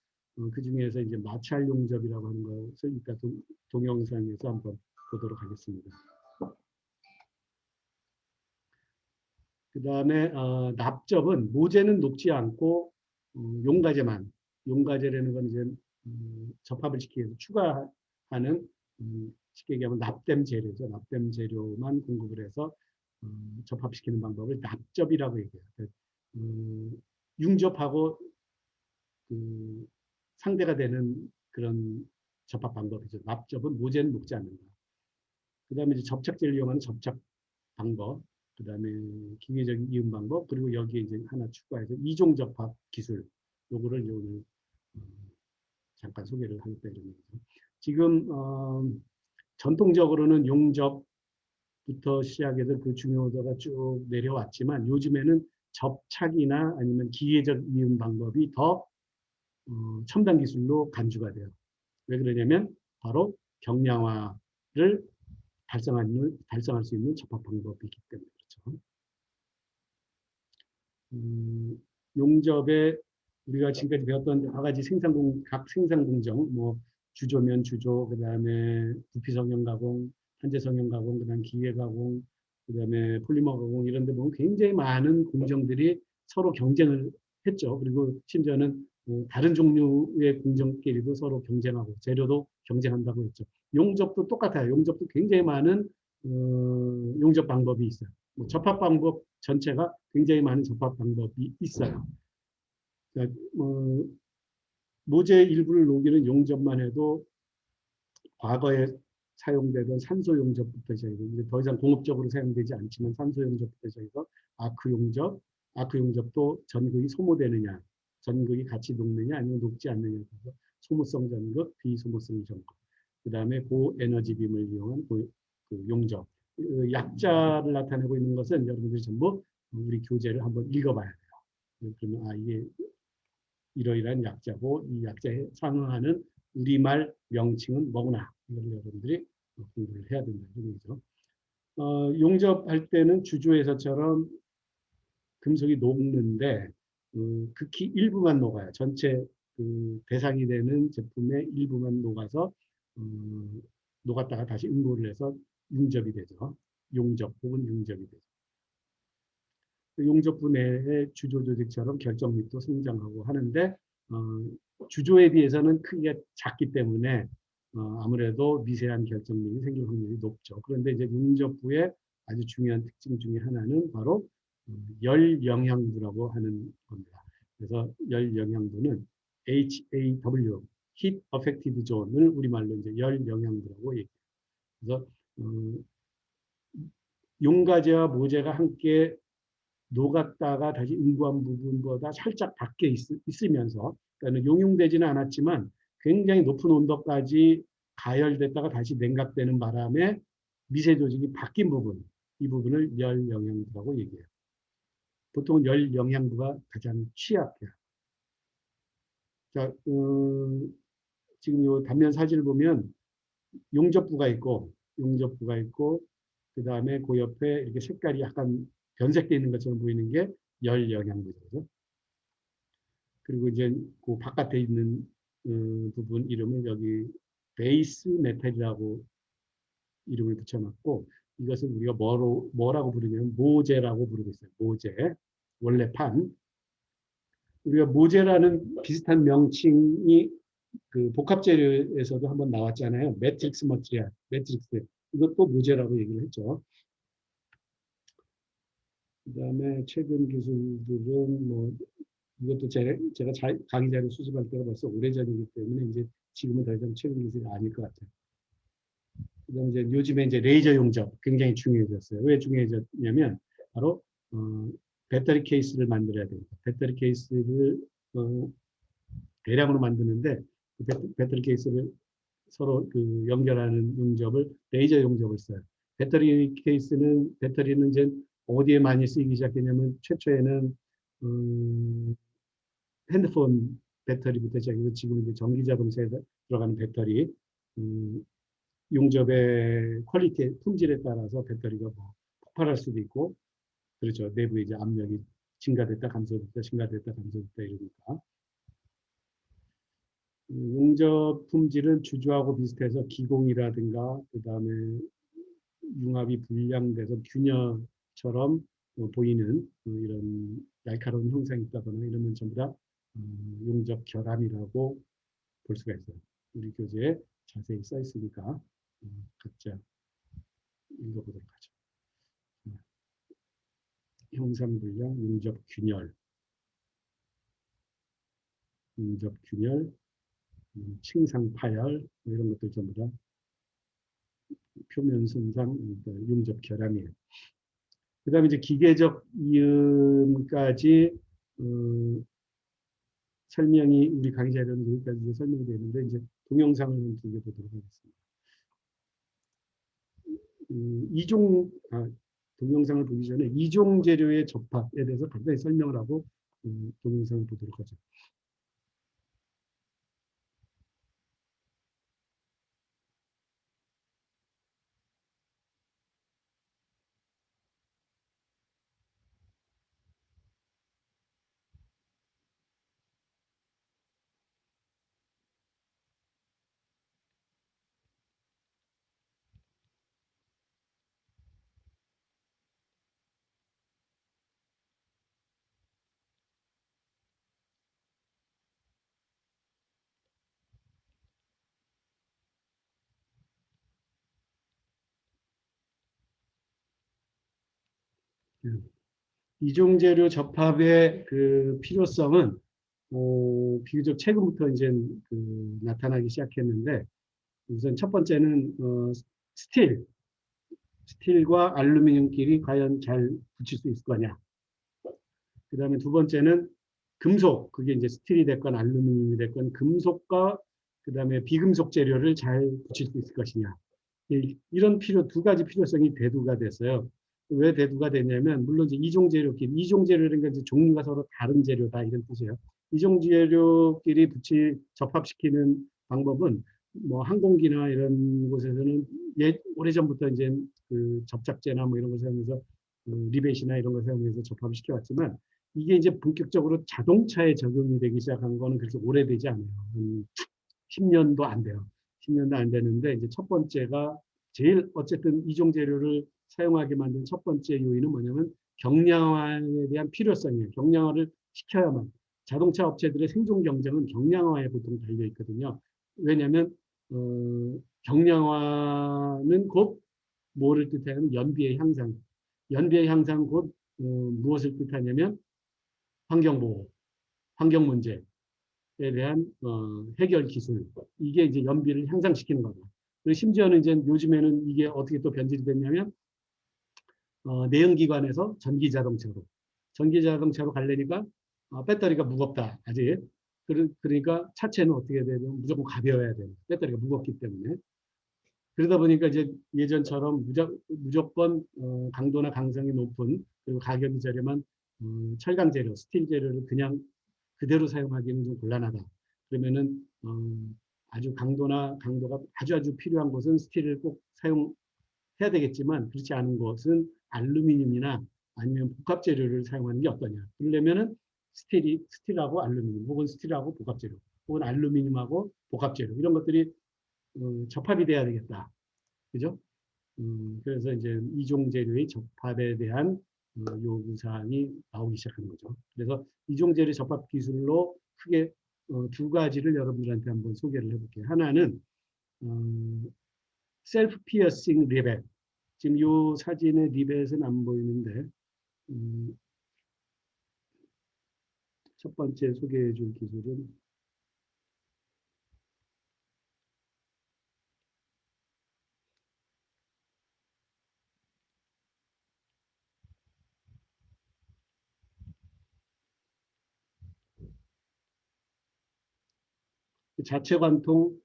그 중에서 이제 마찰 용접이라고 하는 것을 이따 동영상에서 한번 보도록 하겠습니다. 그 다음에 납접은 모재는 녹지 않고 용가제라는 건 이제 접합을 시키기 위해서 추가하는 쉽게 얘기하면 납땜 재료죠. 납땜 재료만 공급을 해서 접합시키는 방법을 납접이라고 얘기해요. 융접하고 상대가 되는 그런 접합 방법이죠. 납접은 모재는 녹지 않는다. 그 다음에 이제 접착제를 이용하는 접착 방법, 그 다음에 기계적인 이음 방법, 그리고 여기에 이제 하나 추가해서 이종접합 기술, 요거를 오늘 잠깐 소개를 하겠다 이런 얘기죠. 지금 전통적으로는 용접부터 시작해서 그 중요도가 쭉 내려왔지만 요즘에는 접착이나 아니면 기계적 이음 방법이 더 첨단 기술로 간주가 돼요. 왜 그러냐면 바로 경량화를 달성할 수 있는 접합 방법이기 때문에 그렇죠. 용접에 우리가 지금까지 배웠던 여러 가지 각 생산 공정, 뭐 주조면 주조, 그다음에 부피 성형 가공, 한재 성형 가공, 그다음 기계 가공, 그다음에 폴리머 가공 이런 데 보면 굉장히 많은 공정들이 서로 경쟁을 했죠. 그리고 심지어는 다른 종류의 공정끼리도 서로 경쟁하고 재료도 경쟁한다고 했죠. 용접도 똑같아요. 용접도 굉장히 많은 용접 방법이 있어요. 뭐 접합 방법 전체가 굉장히 많은 접합 방법이 있어요. 그러니까 모재 일부를 녹이는 용접만 해도 과거에 사용되던 산소 용접부터 시작해서 이제 더 이상 공업적으로 사용되지 않지만 산소 용접부터 시작해서 아크 용접도 전극이 소모되느냐, 전극이 같이 녹느냐 아니면 녹지 않느냐, 그래서 소모성 전극, 비소모성 전극, 그 다음에 고에너지빔을 이용한 그 용접. 약자를 나타내고 있는 것은 여러분들이 전부 우리 교재를 한번 읽어봐야 돼요. 그러면 이게 이러이러한 약자고 이 약자에 상응하는 우리말 명칭은 뭐구나. 이걸 여러분들이 공부를 해야 된다는 얘기죠. 용접할 때는 주조에서처럼 금속이 녹는데 극히 일부만 녹아요. 전체 대상이 되는 제품의 일부만 녹아서 녹았다가 다시 응고를 해서 융접이 되죠. 용접 혹은 융접이 되죠. 용접부 내의 주조 조직처럼 결정립도 성장하고 하는데 주조에 비해서는 크기가 작기 때문에 아무래도 미세한 결정력이 생길 확률이 높죠. 그런데 이제 용접부의 아주 중요한 특징 중에 하나는 바로 열 영향도라고 하는 겁니다. 그래서 열 영향도는 HAW, Heat Affected Zone을 우리말로 이제 열 영향도라고 얘기해요. 그래서 용가제와 모재가 함께 녹았다가 다시 응고한 부분보다 살짝 밖에 있으면서 그러니까 용융되지는 않았지만 굉장히 높은 온도까지 가열됐다가 다시 냉각되는 바람에 미세 조직이 바뀐 부분, 이 부분을 열 영향도라고 얘기해요. 보통 열 영향도가 가장 취약해요. 자, 지금 이 단면 사진을 보면 용접부가 있고 그 다음에 그 옆에 이렇게 색깔이 약간 변색되어 있는 것처럼 보이는 게 열 영향도죠. 그리고 이제 그 바깥에 있는 부분 이름은 여기 베이스 메탈이라고 이름을 붙여놨고 이것을 우리가 뭐라고 부르냐면 모재라고 부르고 있어요. 모재. 원래 판. 우리가 모재라는 비슷한 명칭이 그 복합재료에서도 한번 나왔잖아요. 매트릭스 머티리얼, 매트릭스. 이것도 모재라고 얘기를 했죠. 그다음에 최근 기술들은 뭐 이것도 제가 강의 자료 수집할 때가 벌써 오래전이기 때문에 이제 지금은 더 이상 최근 기술이 아닐 것 같아요. 그다음에 이제 요즘에 이제 레이저 용접 굉장히 중요해졌어요. 왜 중요해졌냐면 바로 배터리 케이스를 만들어야 됩니다. 배터리 케이스를 대량으로 만드는데 그 배터리 케이스를 서로 연결하는 용접을 레이저 용접을 써요. 배터리는 이제 어디에 많이 쓰이기 시작했냐면 최초에는 핸드폰 배터리부터 시작해서 지금 이제 전기 자동차에 들어가는 배터리 용접의 퀄리티 품질에 따라서 배터리가 뭐 폭발할 수도 있고 그렇죠. 내부에 이제 압력이 증가됐다 감소됐다 증가됐다 감소됐다 이러니까 용접 품질은 주조하고 비슷해서 기공이라든가 그다음에 융합이 불량돼서 균열처럼 보이는 이런 날카로운 형상이 있다거나 이러면 전부 다 용접 결함이라고 볼 수가 있어요. 우리 교재에 자세히 써 있으니까 각자 읽어보도록 하죠. 형상불량, 용접균열, 층상파열 이런 것들 전부 다 표면 손상, 용접 결함이에요. 그 다음에 이제 기계적 이음까지 설명이 우리 강의 자료는 여기까지 이제 설명이 되는데 이제 동영상을 두 개 보도록 하겠습니다. 동영상을 보기 전에 이종 재료의 접합에 대해서 간단히 설명을 하고 동영상을 보도록 하죠. 이종 재료 접합의 그 필요성은 비교적 최근부터 이제 나타나기 시작했는데 우선 첫 번째는 스틸과 알루미늄끼리 과연 잘 붙일 수 있을 거냐. 그 다음에 두 번째는 금속, 그게 이제 스틸이 됐건 알루미늄이 됐건 금속과 그 다음에 비금속 재료를 잘 붙일 수 있을 것이냐. 이런 두 가지 필요성이 대두가 됐어요. 왜 대두가 됐냐면 물론 이제 이종 재료끼리 이종 재료라는 건 이제 종류가 서로 다른 재료다 이런 뜻이에요. 이종 재료끼리 접합시키는 방법은 뭐 항공기나 이런 곳에서는 오래전부터 이제 그 접착제나 뭐 이런 걸 사용해서 리벳이나 이런 걸 사용해서 접합시켜 왔지만 이게 이제 본격적으로 자동차에 적용이 되기 시작한 거는 그렇게 오래되지 않아요. 10년도 안 돼요. 10년도 안 되는데 이제 첫 번째가 제일 어쨌든 이종 재료를 사용하게 만든 첫 번째 요인은 뭐냐면 경량화에 대한 필요성이에요. 경량화를 시켜야만 자동차 업체들의 생존 경쟁은 경량화에 보통 달려 있거든요. 왜냐하면 경량화는 곧 뭐를 뜻하냐면 연비의 향상. 연비의 향상 곧 무엇을 뜻하냐면 환경보호, 환경 문제에 대한 해결 기술. 이게 이제 연비를 향상시키는 거다. 그리고 심지어는 이제 요즘에는 이게 어떻게 또 변질이 됐냐면 내연기관에서 전기자동차로 가려니까 배터리가 무겁다. 아직. 그러니까 차체는 어떻게 되면 무조건 가벼워야 돼요. 배터리가 무겁기 때문에. 그러다 보니까 이제 예전처럼 무조건 강도나 강성이 높은 그리고 가격이 저렴한 철강 재료, 스틸 재료를 그냥 그대로 사용하기는 좀 곤란하다. 그러면은 아주 강도가 아주 필요한 곳은 스틸을 꼭 사용해야 되겠지만 그렇지 않은 곳은 알루미늄이나 아니면 복합 재료를 사용하는 게 어떠냐. 그러려면은 스틸하고 알루미늄 혹은 스틸하고 복합 재료 혹은 알루미늄하고 복합 재료 이런 것들이 접합이 돼야 되겠다. 그죠? 그래서 이제 이종 재료의 접합에 대한 요구사항이 나오기 시작한 거죠. 그래서 이종 재료 접합 기술로 크게 두 가지를 여러분들한테 한번 소개를 해볼게요. 하나는 셀프 피어싱 리벳. 지금 이 사진의 리벳은 안 보이는데 첫 번째 소개해 줄 기술은 자체 관통,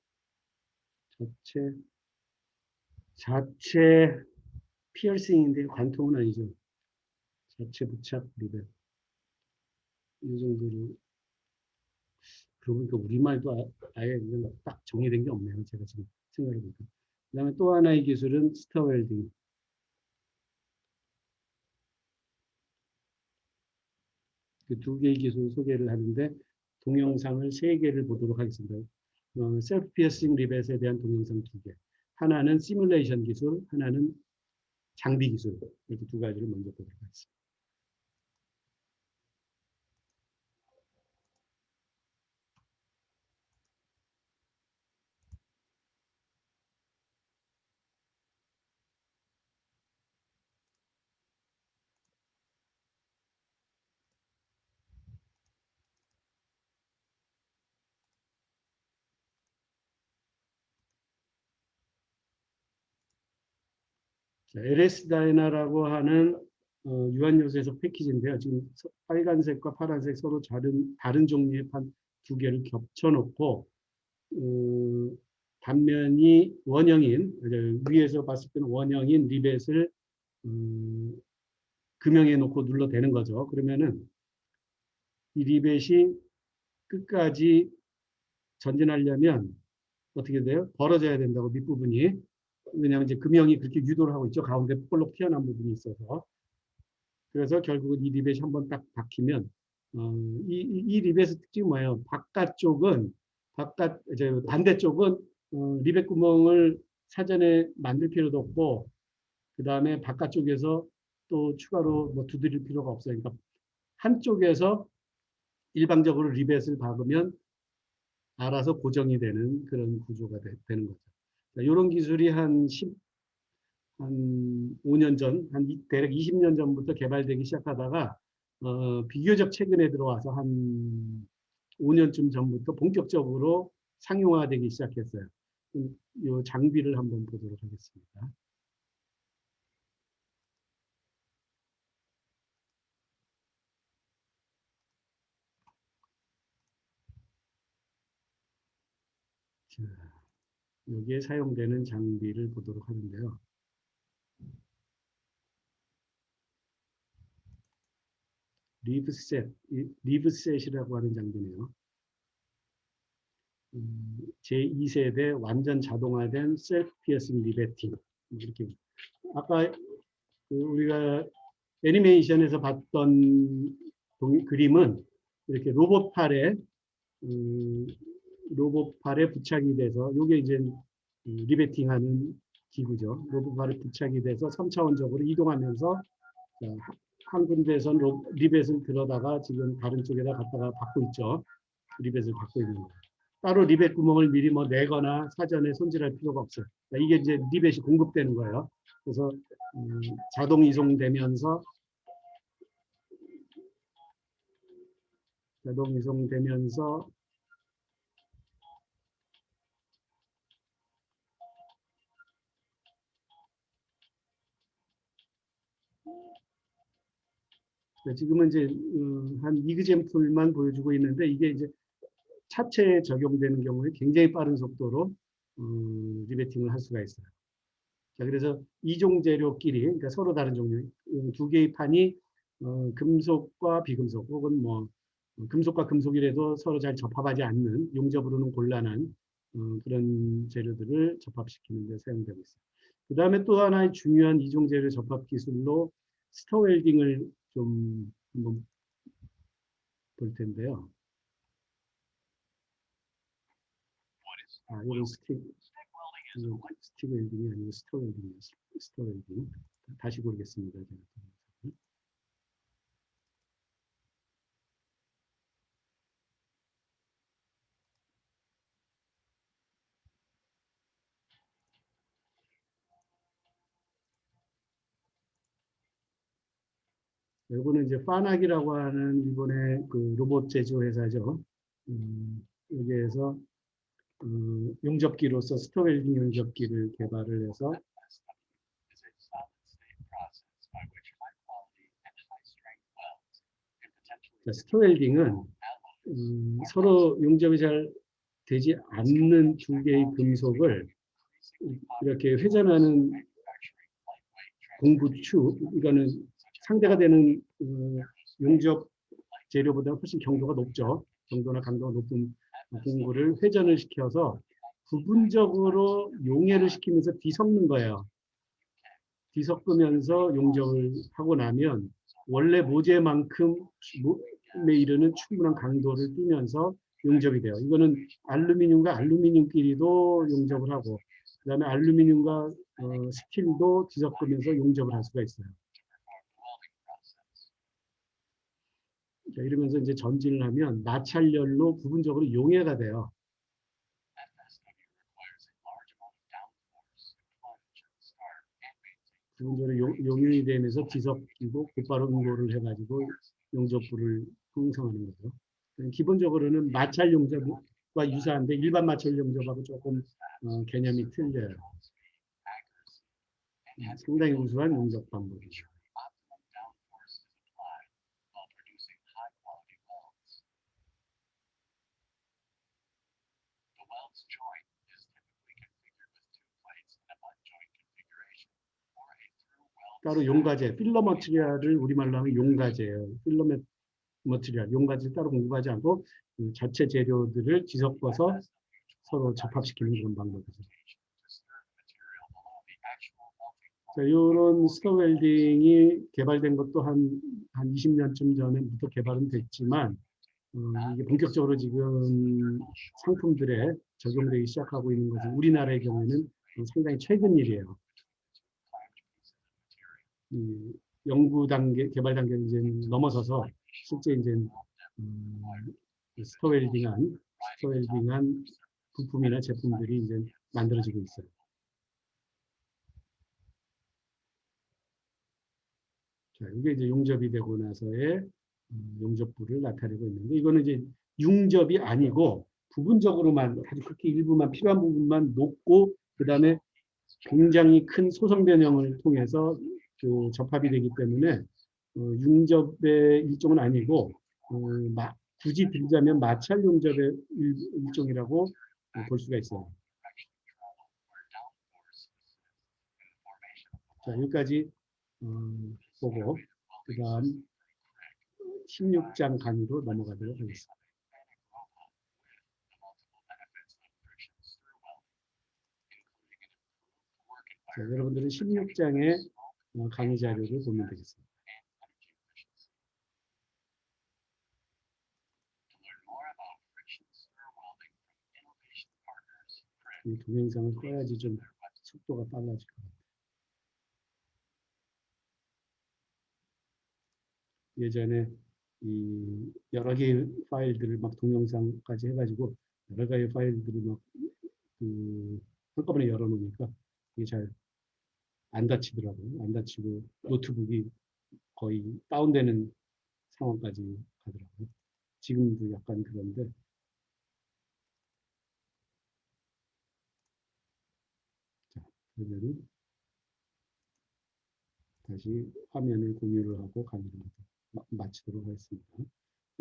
자체 피어싱인데 관통은 아니죠. 자체 부착 리벳. 이 정도로 그러니까 우리말도 아예 그냥 딱 정리된 게 없네요. 제가 지금 생각해보니까. 그다음에 또 하나의 기술은 스터 웰딩. 그 두 개의 기술 소개를 하는데 동영상을 세 개를 보도록 하겠습니다. 셀프 피어싱 리벳에 대한 동영상 두 개. 하나는 시뮬레이션 기술, 하나는 장비 기술. 이렇게 두 가지를 먼저 보도록 하겠습니다. LS 다이나라고 하는 유한요소에서 패키지인데요. 지금 빨간색과 파란색 서로 다른 종류의 두 개를 겹쳐놓고 단면이 원형인 위에서 봤을 때는 원형인 리벳을 금형에 놓고 눌러대는 거죠. 그러면은 이 리벳이 끝까지 전진하려면 어떻게 돼요? 벌어져야 된다고 밑부분이. 왜냐하면 이제 금형이 그렇게 유도를 하고 있죠. 가운데 볼록 튀어나온 부분이 있어서. 그래서 결국은 이 리벳이 한번 딱 박히면 이 리벳의 특징이 뭐예요? 이제 반대쪽은 리벳 구멍을 사전에 만들 필요도 없고 그 다음에 바깥쪽에서 또 추가로 뭐 두드릴 필요가 없어요. 그러니까 한쪽에서 일방적으로 리벳을 박으면 알아서 고정이 되는 그런 구조가 되는 거죠. 이런 기술이 한 5년 전, 대략 20년 전부터 개발되기 시작하다가 비교적 최근에 들어와서 한 5년쯤 전부터 본격적으로 상용화되기 시작했어요. 이 장비를 한번 보도록 하겠습니다. 자, 여기에 사용되는 장비를 보도록 하는데요. 리브셋이라고 하는 장비네요. 제2세대 완전 자동화된 셀프 피어싱 리베팅. 이렇게 아까 우리가 애니메이션에서 봤던 그림은 이렇게 로봇 팔에 부착이 돼서 이게 이제 리베팅하는 기구죠. 로봇 팔에 부착이 돼서 3차원적으로 이동하면서 한 군데에선 리벳을 들어다가 지금 다른 쪽에다 갖다가 받고 있죠. 리벳을 받고 있는 거예요. 따로 리벳 구멍을 미리 뭐 내거나 사전에 손질할 필요가 없어요. 그러니까 이게 이제 리벳이 공급되는 거예요. 그래서 자동 이송되면서 지금은 이제 한 이그젬플만 보여주고 있는데 이게 이제 차체에 적용되는 경우에 굉장히 빠른 속도로 리베팅을 할 수가 있어요. 자, 그래서 이종 재료끼리, 그러니까 서로 다른 종류, 두 개의 판이 금속과 비금속 혹은 뭐 금속과 금속이라도 서로 잘 접합하지 않는 용접으로는 곤란한 그런 재료들을 접합시키는 데 사용되고 있습니다. 그 다음에 또 하나의 중요한 이종 재료 접합 기술로 스터 웰딩을 좀 한번 볼 텐데요. 이건 스틱 웰딩이 아니고 스터 웰딩이에요. 스터 웰딩. 다시 보겠습니다. 이거는 이제 파나기라고 하는 일본의 그 로봇 제조 회사죠. 여기에서 용접기로서 스터 웰딩 용접기를 개발을 해서 스터 웰딩은 서로 용접이 잘 되지 않는 두 개의 금속을 이렇게 회전하는 공구축, 이거는 상대가 되는 용접 재료보다 훨씬 경도가 높죠. 경도나 강도가 높은 공구를 회전을 시켜서 부분적으로 용해를 시키면서 뒤섞는 거예요. 뒤섞으면서 용접을 하고 나면 원래 모재만큼에 이르는 충분한 강도를 띠면서 용접이 돼요. 이거는 알루미늄과 알루미늄끼리도 용접을 하고 그 다음에 알루미늄과 스틸도 뒤섞으면서 용접을 할 수가 있어요. 자, 이러면서 이제 전진을 하면 마찰열로 부분적으로 용해가 돼요. 부분적으로 용해이 되면서 뒤섞이고 곧바로 응고를 해가지고 용접부를 형성하는 거죠. 기본적으로는 마찰 용접과 유사한데 일반 마찰 용접하고 조금 개념이 틀려요. 상당히 우수한 용접 방법이죠. 따로 용가제, 필러 머티리얼을 우리말로 하면 용가제예요. 필러 머티리얼, 용가제 따로 공부하지 않고 그 자체 재료들을 뒤섞어서 서로 접합시키는 그런 방법이죠. 자, 이런 스터 웰딩이 개발된 것도 한 20년쯤 전에부터 개발은 됐지만, 이게 본격적으로 지금 상품들에 적용되기 시작하고 있는 것은 우리나라의 경우에는 상당히 최근 일이에요. 연구 단계, 개발 단계를 이제 넘어서서 실제 이제 스토웰딩한 부품이나 제품들이 이제 만들어지고 있어요. 자, 이게 이제 용접이 되고 나서의 용접부를 나타내고 있는데, 이거는 이제 융접이 아니고 부분적으로만 아주 그렇게 일부만 필요한 부분만 놓고 그 다음에 굉장히 큰 소성 변형을 통해서 그 접합이 되기 때문에 융접의 일종은 아니고 굳이 들자면 마찰 용접의 일종이라고 볼 수가 있어요. 자, 여기까지 보고 그 다음 16장 강의로 넘어가도록 하겠습니다. 자, 여러분들은 16장의 강의 자료를 보면 되겠습니다. 이 동영상을 꺼야지 좀 속도가 빨라질 것 같아요. 예전에 이 여러 개의 파일들을 막 동영상까지 해가지고 여러 가지 파일들을 막 한꺼번에 열어놓으니까 이게 잘 안 닫히더라고요. 안 닫히고 노트북이 거의 다운되는 상황까지 가더라고요. 지금도 약간 그런데 자, 그러면 다시 화면을 공유를 하고 강의를 마치도록 하겠습니다.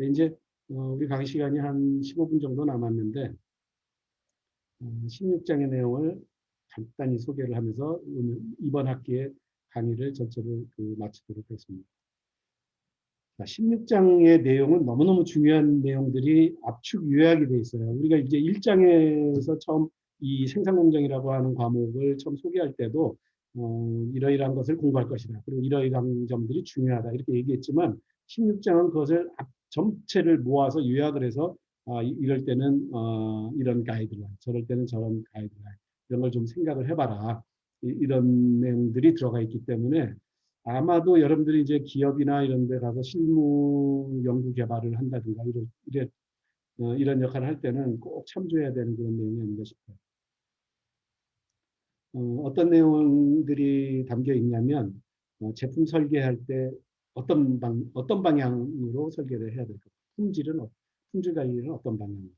이제 우리 강의 시간이 한 15분 정도 남았는데 16장의 내용을 간단히 소개를 하면서 오늘 이번 학기의 강의를 전체를 마치도록 하겠습니다. 16장의 내용은 너무너무 중요한 내용들이 압축 요약이 되어 있어요. 우리가 이제 1장에서 처음 이 생산공정이라고 하는 과목을 처음 소개할 때도 이러이러한 것을 공부할 것이다. 그리고 이러이러한 점들이 중요하다. 이렇게 얘기했지만 16장은 그것을 전체를 모아서 요약을 해서 이럴 때는 이런 가이드라인, 저럴 때는 저런 가이드라인 이런 걸 좀 생각을 해봐라. 이런 내용들이 들어가 있기 때문에 아마도 여러분들이 이제 기업이나 이런 데 가서 실무 연구 개발을 한다든가 이런 역할을 할 때는 꼭 참조해야 되는 그런 내용이 아닌가 싶어요. 어떤 내용들이 담겨 있냐면 제품 설계할 때 어떤 방향으로 설계를 해야 될까? 품질 관리는 어떤 방향으로?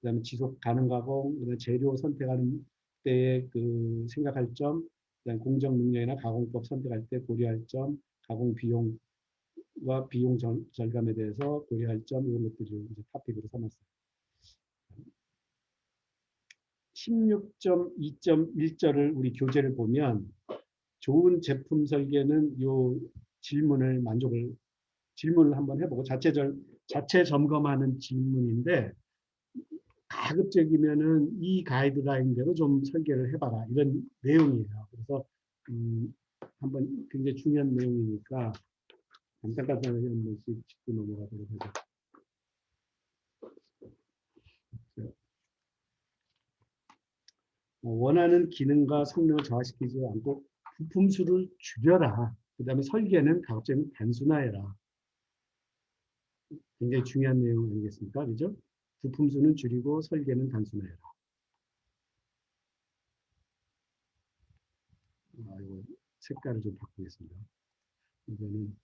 그다음에 지속 가능 가공, 그다음에 재료 선택하는 때의 그 생각할 점, 그다음에 공정 능력이나 가공법 선택할 때 고려할 점, 가공 비용과 비용 절감에 대해서 고려할 점 이런 것들을 이제 토픽으로 삼았어요. 16.2.1절을 우리 교재를 보면 좋은 제품 설계는 요 질문을 한번 해보고 자체 점검하는 질문인데 가급적이면은 이 가이드라인대로 좀 설계를 해봐라 이런 내용이에요. 그래서 한번 굉장히 중요한 내용이니까 간단하게 한 번씩 짚고 넘어가도록 하죠. 원하는 기능과 성능을 저하시키지 않고 부품 수를 줄여라. 그 다음에 설계는 가급적이면 단순화해라. 굉장히 중요한 내용 아니겠습니까? 그죠? 부품 수는 줄이고 설계는 단순화해라. 이거 색깔을 좀 바꾸겠습니다. 이거는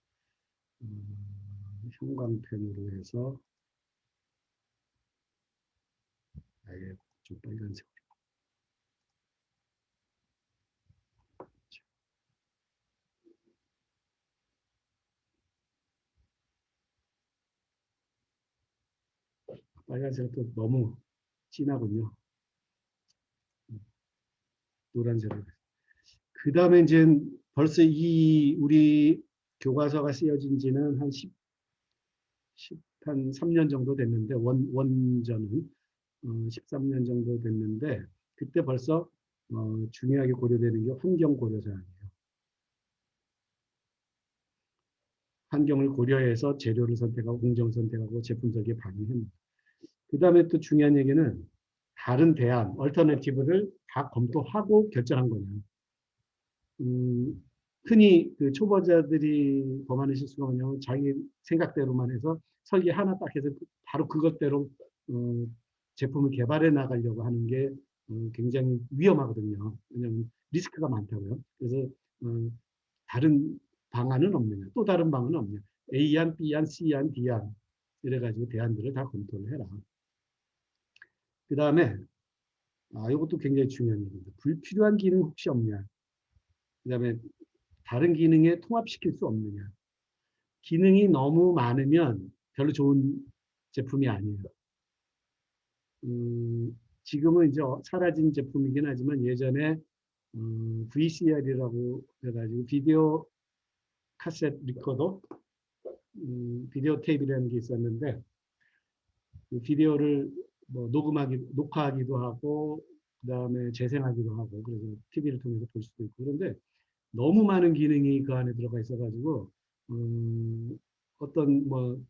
형광펜으로 해서 아예 좀 빨간색. 빨간색은 또 너무 진하군요. 노란색으로. 그 다음에 이제 벌써 이 우리 교과서가 쓰여진 지는 한 3년 정도 됐는데, 원전은 13년 정도 됐는데, 그때 벌써 중요하게 고려되는 게 환경 고려 사항이에요. 환경을 고려해서 재료를 선택하고 공정을 선택하고 제품 설계에 반영합니다. 그 다음에 또 중요한 얘기는 다른 대안, 얼터너티브를 다 검토하고 결정한 거냐. 흔히 그 초보자들이 범하는 실수가 뭐냐면 자기 생각대로만 해서 설계 하나 딱 해서 바로 그것대로 제품을 개발해 나가려고 하는 게 굉장히 위험하거든요. 왜냐하면 리스크가 많다고요. 그래서 다른 방안은 없느냐, 또 다른 방안은 없느냐. A안, B안, C안, D안 이래가지고 대안들을 다 검토를 해라. 그 다음에 이것도 굉장히 중요한 얘기입니다. 불필요한 기능 혹시 없냐. 그 다음에 다른 기능에 통합시킬 수 없느냐. 기능이 너무 많으면 별로 좋은 제품이 아니에요. 지금은 이제 사라진 제품이긴 하지만 예전에 VCR이라고 해가지고 비디오 카세트 리코더, 비디오 테이프라는 게 있었는데 그 비디오를 뭐 녹화하기도 하고 그다음에 재생하기도 하고 그래서 TV를 통해서 볼 수도 있고 그런데 너무 많은 기능이 그 안에 들어가 있어가지고 어떤 뭐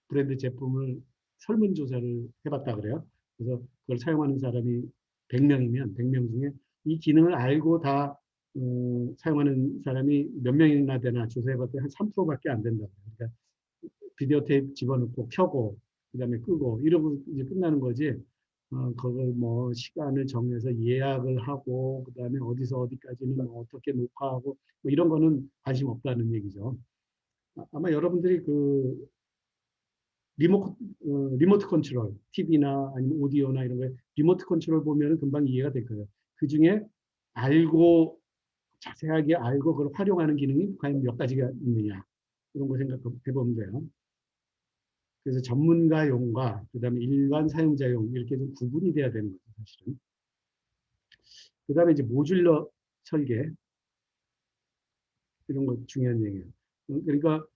브랜드 제품을 설문조사를 해봤다 그래요. 그래서 그걸 사용하는 사람이 100명이면 100명 중에 이 기능을 알고 다 사용하는 사람이 몇 명이나 되나 조사해봤더니 한 3%밖에 안 된다고. 그러니까 비디오 테이프 집어넣고 켜고 그다음에 끄고 이러고 이제 끝나는 거지. 그걸 뭐 시간을 정해서 예약을 하고 그다음에 어디서 어디까지는 뭐 어떻게 녹화하고 뭐 이런 거는 관심 없다는 얘기죠. 아마 여러분들이 그 리모트 컨트롤, TV나 아니면 오디오나 이런 거에 리모트 컨트롤 보면은 금방 이해가 될 거예요. 그 중에 알고 자세하게 알고 그걸 활용하는 기능이 과연 몇 가지가 있느냐 이런 거 생각해 보면 돼요. 그래서 전문가용과 그다음에 일반 사용자용 이렇게 좀 구분이 돼야 되는 거죠, 사실은. 그다음에 이제 모듈러 설계 이런 거 중요한 얘기예요. 그러니까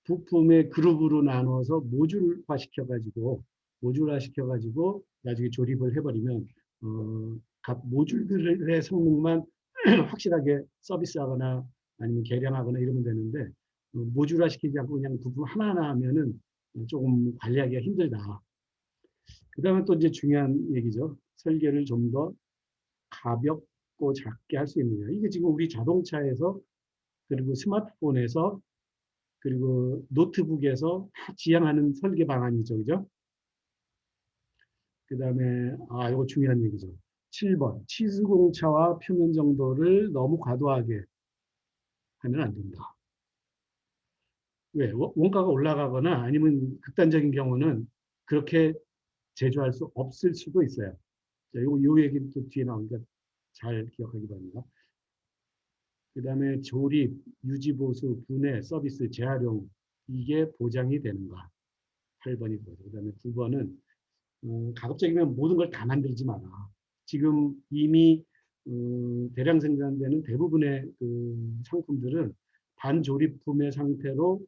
부품의 그룹으로 나눠서 모듈화 시켜가지고 나중에 조립을 해버리면 각 모듈들의 성능만 확실하게 서비스하거나 아니면 개량하거나 이러면 되는데 모듈화 시키지 않고 그냥 부품 하나하나 하면은 조금 관리하기가 힘들다. 그 다음에 또 이제 중요한 얘기죠. 설계를 좀 더 가볍고 작게 할 수 있느냐. 이게 지금 우리 자동차에서 그리고 스마트폰에서 그리고 노트북에서 다 지향하는 설계 방안이죠. 그죠? 그 다음에, 이거 중요한 얘기죠. 7번. 치수공차와 표면 정도를 너무 과도하게 하면 안 된다. 왜? 원가가 올라가거나 아니면 극단적인 경우는 그렇게 제조할 수 없을 수도 있어요. 자, 요 얘기는 또 뒤에 나오니까 잘 기억하기 바랍니다. 그 다음에 조립, 유지보수, 분해, 서비스, 재활용 이게 보장이 되는가? 8번이 그거죠. 그 다음에 9번은 가급적이면 모든 걸 다 만들지 마라. 지금 이미 대량 생산되는 대부분의 그 상품들은 반조립품의 상태로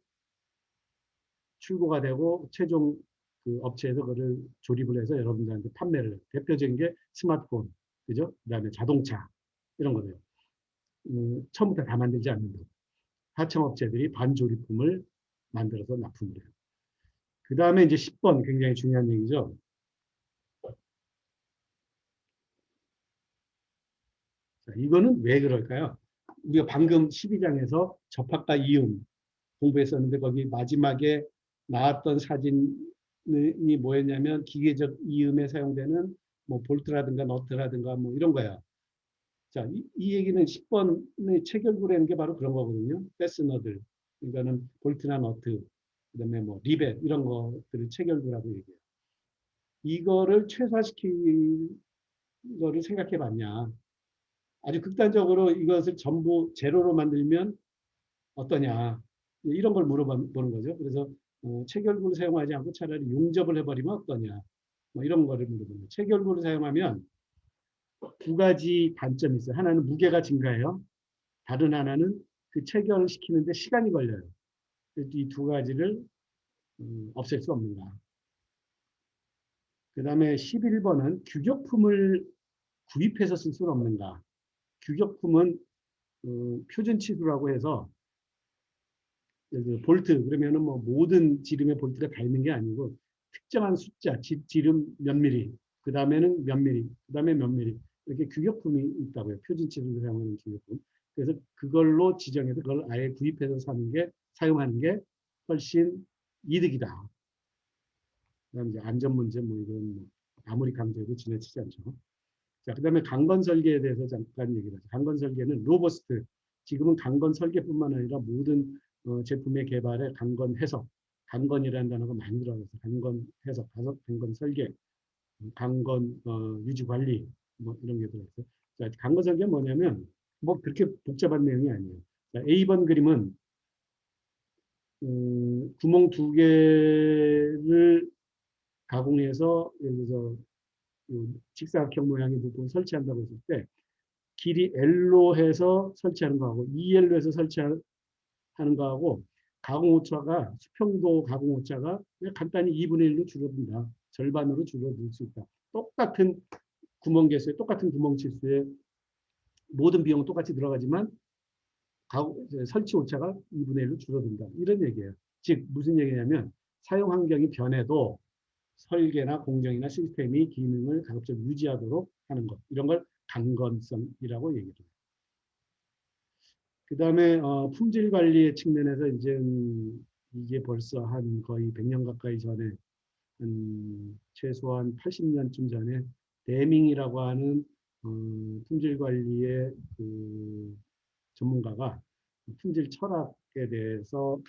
출고가 되고 최종 그 업체에서 그걸 조립을 해서 여러분들한테 판매를 해요. 대표적인 게 스마트폰, 그죠? 그다음에 자동차 이런 거예요. 처음부터 다 만들지 않는다. 하청업체들이 반조립품을 만들어서 납품을 해요. 그 다음에 이제 10번 굉장히 중요한 얘기죠. 자, 이거는 왜 그럴까요? 우리가 방금 12장에서 접합과 이음 공부했었는데 거기 마지막에 나왔던 사진이 뭐였냐면 기계적 이음에 사용되는 뭐 볼트라든가 너트라든가 뭐 이런 거야. 자, 이 얘기는 10번의 체결구라는 게 바로 그런 거거든요. 패스너들. 그러니까는 볼트나 너트, 그다음에 뭐 리벳 이런 것들을 체결구라고 얘기해요. 이거를 최소화시킬 거를 생각해 봤냐. 아주 극단적으로 이것을 전부 제로로 만들면 어떠냐. 이런 걸 물어보는 거죠. 그래서 체결구를 사용하지 않고 차라리 용접을 해버리면 어떠냐. 뭐 이런 거를 물어보는 거예요. 체결구를 사용하면 두 가지 단점이 있어요. 하나는 무게가 증가해요. 다른 하나는 그 체결시키는데 시간이 걸려요. 이 두 가지를 없앨 수 없는가. 그 다음에 11번은 규격품을 구입해서 쓸 수는 없는가. 규격품은 표준 치수라고 해서 볼트 그러면은 뭐 모든 지름의 볼트가 다 있는 게 아니고 특정한 숫자 지름 몇 미리 그 다음에는 몇 미리 그 다음에 몇 미리 이렇게 규격품이 있다고요. 표준 치수를 사용하는 규격품. 그래서 그걸로 지정해서 그걸 아예 구입해서 사용하는 게 훨씬 이득이다. 그다음 이제 안전 문제 뭐 이런 뭐 아무리 강조해도 지나치지 않죠. 자, 그다음에 강건 설계에 대해서 잠깐 얘기를 하죠. 강건 설계는 로버스트. 지금은 강건 설계뿐만 아니라 모든 제품의 개발에 강건 해석, 강건이라는 단어가 많이 들어가서 강건 해석, 강건 설계, 강건 유지 관리 뭐 이런 게 들어있어요. 자, 강건 설계는 뭐냐면 뭐 그렇게 복잡한 내용이 아니에요. 자, A번 그림은 구멍 두 개를 가공해서 예를 들어서 직사각형 모양의 부분을 설치한다고 했을 때 길이 L로 해서 설치하는 거하고 2L로 해서 설치하는 거하고 가공오차가 수평도 가공오차가 간단히 2분의 1로 줄어든다. 절반으로 줄어들 수 있다. 똑같은 구멍 개수에 똑같은 구멍 치수에 모든 비용은 똑같이 들어가지만 설치 오차가 2분의 1로 줄어든다. 이런 얘기예요. 즉 무슨 얘기냐면 사용 환경이 변해도 설계나 공정이나 시스템이 기능을 가급적 유지하도록 하는 것. 이런 걸 강건성이라고 얘기해요. 그 다음에 품질 관리의 측면에서 이제 이게 벌써 한 거의 100년 가까이 전에 최소한 80년쯤 전에 데밍이라고 하는 품질 관리의 그 전문가가 품질 철학에 대해서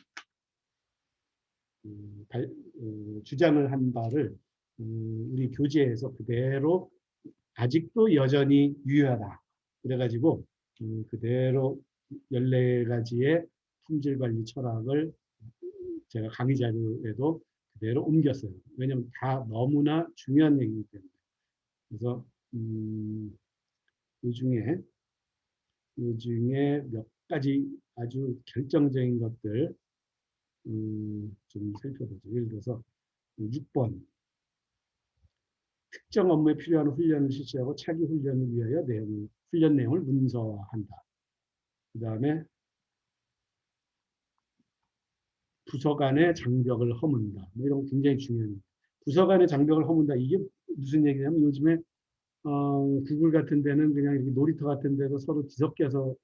주장을 한 바를 우리 교재에서 그대로 아직도 여전히 유효하다. 그래가지고 그대로 14가지의 품질관리 철학을 제가 강의 자료에도 그대로 옮겼어요. 왜냐하면 다 너무나 중요한 얘기이기 때문에. 그래서 이 중에 몇 가지 아주 결정적인 것들 좀 살펴보죠. 예를 들어서 6번 특정 업무에 필요한 훈련을 실시하고 차기 훈련을 위하여 훈련 내용을 문서화한다. 그 다음에 부서 간의 장벽을 허문다. 뭐 이런 거 굉장히 중요합니다. 부서 간의 장벽을 허문다. 이게 무슨 얘기냐면 요즘에 구글 같은 데는 그냥 이렇게 놀이터 같은 데서 서로 뒤섞여서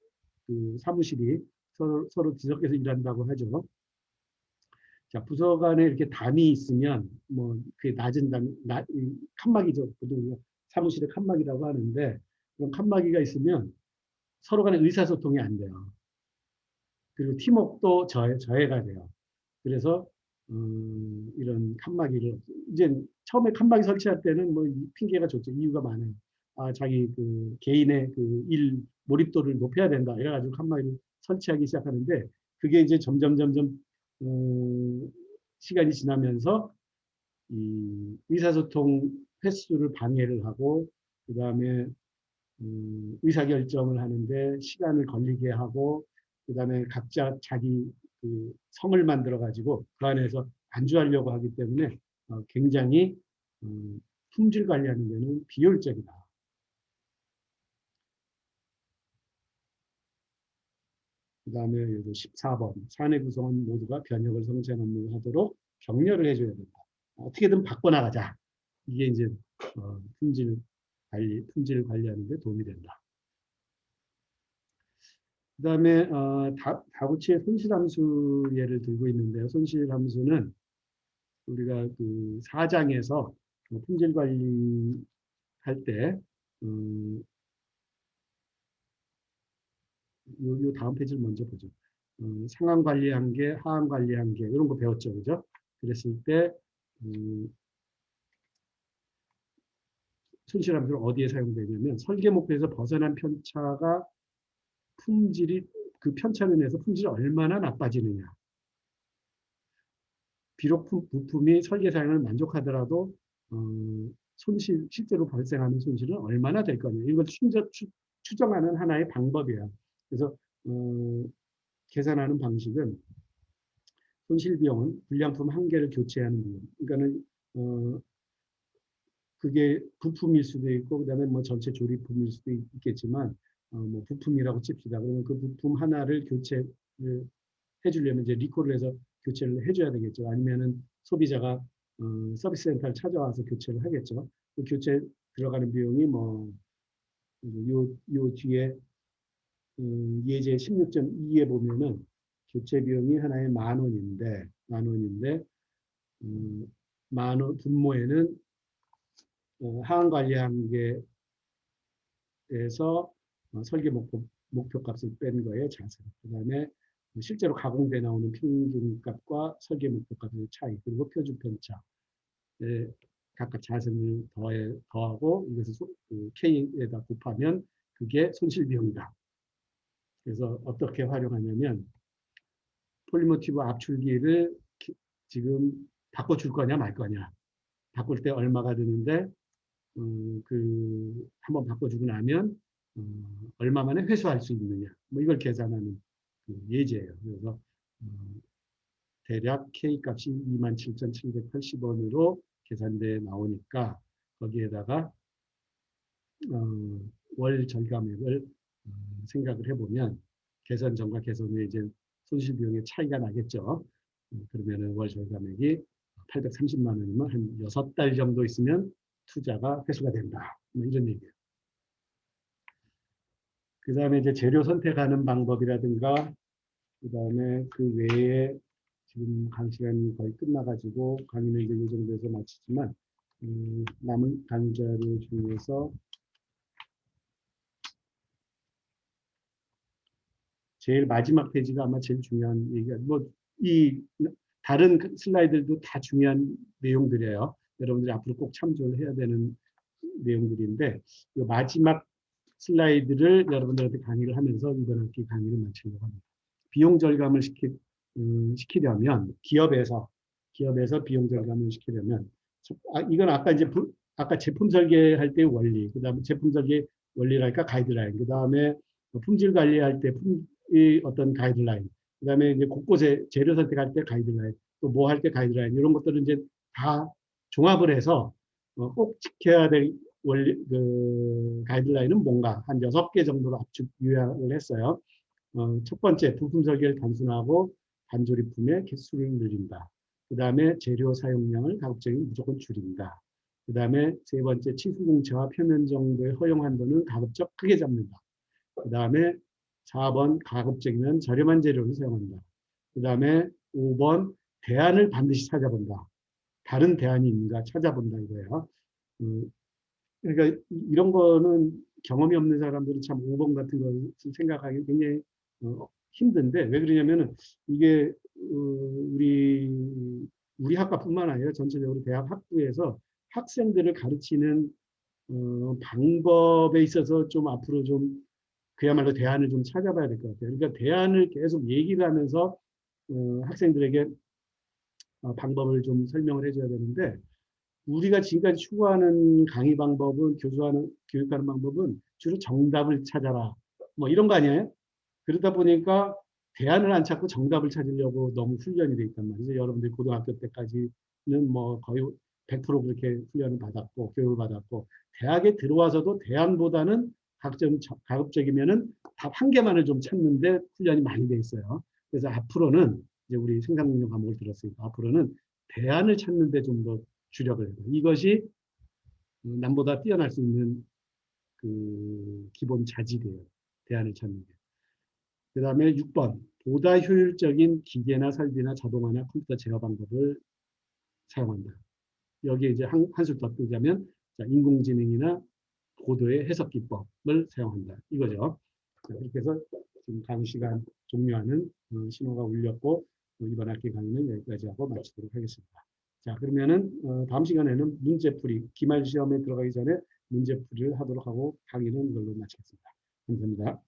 그 사무실이 서로 뒤섞여서 일한다고 하죠. 자, 부서 간에 이렇게 담이 있으면 뭐 그게 낮은 담, 칸막이죠. 보통 우리가 사무실에 칸막이라고 하는데 그런 칸막이가 있으면 서로 간의 의사소통이 안 돼요. 그리고 팀워크도 저해가 돼요. 그래서 이런 칸막이를 이제 처음에 칸막이 설치할 때는 뭐 핑계가 좋죠. 이유가 많아요. 자기 그 개인의 그 일 몰입도를 높여야 된다. 이래가지고 칸막이를 설치하기 시작하는데 그게 이제 점점 시간이 지나면서 이 의사소통 횟수를 방해를 하고 그 다음에 의사결정을 하는데 시간을 걸리게 하고 그 다음에 각자 자기 그 성을 만들어 가지고 그 안에서 안주하려고 하기 때문에 굉장히 품질 관리하는 데는 비효율적이다. 그 다음에 14번 사내 구성원 모두가 변혁을 성취한 업무를 하도록 격려를 해줘야 된다. 어떻게든 바꿔나가자. 이게 이제 품질 관리하는 데 도움이 된다. 그 다음에 다부치의 손실함수 예를 들고 있는데요. 손실함수는 우리가 그 4장에서 품질 관리할 때 요 다음 페이지를 먼저 보죠. 상황 관리 한계, 하항 관리 한계 이런 거 배웠죠, 그죠? 그랬을 때 손실함수는 어디에 사용되냐면 설계 목표에서 벗어난 편차가 품질이 그 편차로 인해서 품질이 얼마나 나빠지느냐. 비록 부품이 설계 사양을 만족하더라도 실제로 발생하는 손실은 얼마나 될 거냐. 이걸 추정하는 하나의 방법이에요. 그래서 계산하는 방식은 손실 비용은 불량품 한 개를 교체하는 비용. 그러니까는 그게 부품일 수도 있고 그다음에 뭐 전체 조립품일 수도 있겠지만 뭐 부품이라고 칩시다. 그러면 그 부품 하나를 교체를 해주려면 이제 리콜을 해서 교체를 해줘야 되겠죠. 아니면은 소비자가 서비스 센터를 찾아와서 교체를 하겠죠. 그 교체 들어가는 비용이 뭐 요 뒤에 예제 16.2에 보면은 교체 비용이 하나에 10,000원인데 만원 분모에는 하한 관리 한계에서 설계 목표값을 뺀 거에 자세. 그다음에 실제로 가공돼 나오는 평균값과 설계 목표값의 차이, 그리고 표준 편차에 각각 자세를 더하고 이것을 K에다 곱하면 그게 손실 비용이다. 그래서 어떻게 활용하냐면 폴리머 튜브 압출기를 지금 바꿔줄 거냐 말 거냐. 바꿀 때 얼마가 드는데 한번 바꿔주고 나면 얼마 만에 회수할 수 있느냐. 뭐 이걸 계산하는 예제예요. 그래서 대략 K값이 27,780원으로 계산돼 나오니까 거기에다가 월 절감액을 생각을 해보면 개선 전과 개선 후에 이제 손실 비용의 차이가 나겠죠. 그러면은 월 절감액이 830만 원이면 한 6달 정도 있으면 투자가 회수가 된다. 뭐 이런 얘기예요. 그 다음에 이제 재료 선택하는 방법이라든가, 그 다음에 그 외에 지금 강의 시간이 거의 끝나가지고 강의는 이제 이 정도에서 마치지만, 남은 강의 자료 중에서 제일 마지막 페이지가 아마 제일 중요한 얘기가, 이 다른 슬라이드들도 다 중요한 내용들이에요. 여러분들이 앞으로 꼭 참조를 해야 되는 내용들인데, 이 마지막 슬라이드를 여러분들한테 강의를 하면서 이번 학기 강의를 마치려고 합니다. 비용 절감을 시키려면 기업에서 비용 절감을 시키려면 이건 아까 이제 아까 제품 설계할 때 원리, 그다음에 제품 설계 원리랄까 가이드라인, 그다음에 품질 관리할 때 어떤 가이드라인, 그다음에 이제 곳곳에 재료 선택할 때 가이드라인, 또 뭐 할 때 가이드라인, 이런 것들은 이제 다 종합을 해서 꼭 지켜야 될 원리 가이드라인은 뭔가 한 6개 정도로 압축 요약을 했어요. 첫 번째, 부품 설계를 단순하고 반조립품의 개수를 늘린다. 그 다음에 재료 사용량을 가급적이면 무조건 줄인다. 그 다음에 세 번째, 치수공체와 표면 정도의 허용 한도는 가급적 크게 잡는다. 그 다음에 4번, 가급적이면 저렴한 재료를 사용한다. 그 다음에 5번, 대안을 반드시 찾아본다. 다른 대안이 있는가 찾아본다 이거예요. 그러니까 이런 거는 경험이 없는 사람들은 참 5번 같은 것을 생각하기 굉장히 힘든데, 왜 그러냐면은 이게 우리 학과뿐만 아니라 전체적으로 대학 학부에서 학생들을 가르치는 방법에 있어서 좀 앞으로 좀 그야말로 대안을 좀 찾아봐야 될 것 같아요. 그러니까 대안을 계속 얘기를 하면서 학생들에게 방법을 좀 설명을 해줘야 되는데, 우리가 지금까지 추구하는 강의 방법은, 교육하는 방법은 주로 정답을 찾아라. 뭐 이런 거 아니에요? 그러다 보니까 대안을 안 찾고 정답을 찾으려고 너무 훈련이 돼 있단 말이죠. 여러분들이 고등학교 때까지는 뭐 거의 100% 그렇게 훈련을 받았고, 교육을 받았고, 대학에 들어와서도 대안보다는 가급적이면은 답 한 개만을 좀 찾는데 훈련이 많이 돼 있어요. 그래서 앞으로는 이제 우리 생산능력 과목을 들었으니까 앞으로는 대안을 찾는데 좀 더 주력을 해요. 이것이 남보다 뛰어날 수 있는 기본 자질이에요. 대안을 찾는 게. 그 다음에 6번. 보다 효율적인 기계나 설비나 자동화나 컴퓨터 제어 방법을 사용한다. 여기에 이제 한술 더 뜨자면, 인공지능이나 고도의 해석 기법을 사용한다. 이거죠. 이렇게 해서 지금 강의 시간 종료하는 신호가 울렸고, 이번 학기 강의는 여기까지 하고 마치도록 하겠습니다. 자, 그러면은 다음 시간에는 문제풀이, 기말 시험에 들어가기 전에 문제풀이를 하도록 하고 강의는 이걸로 마치겠습니다. 감사합니다.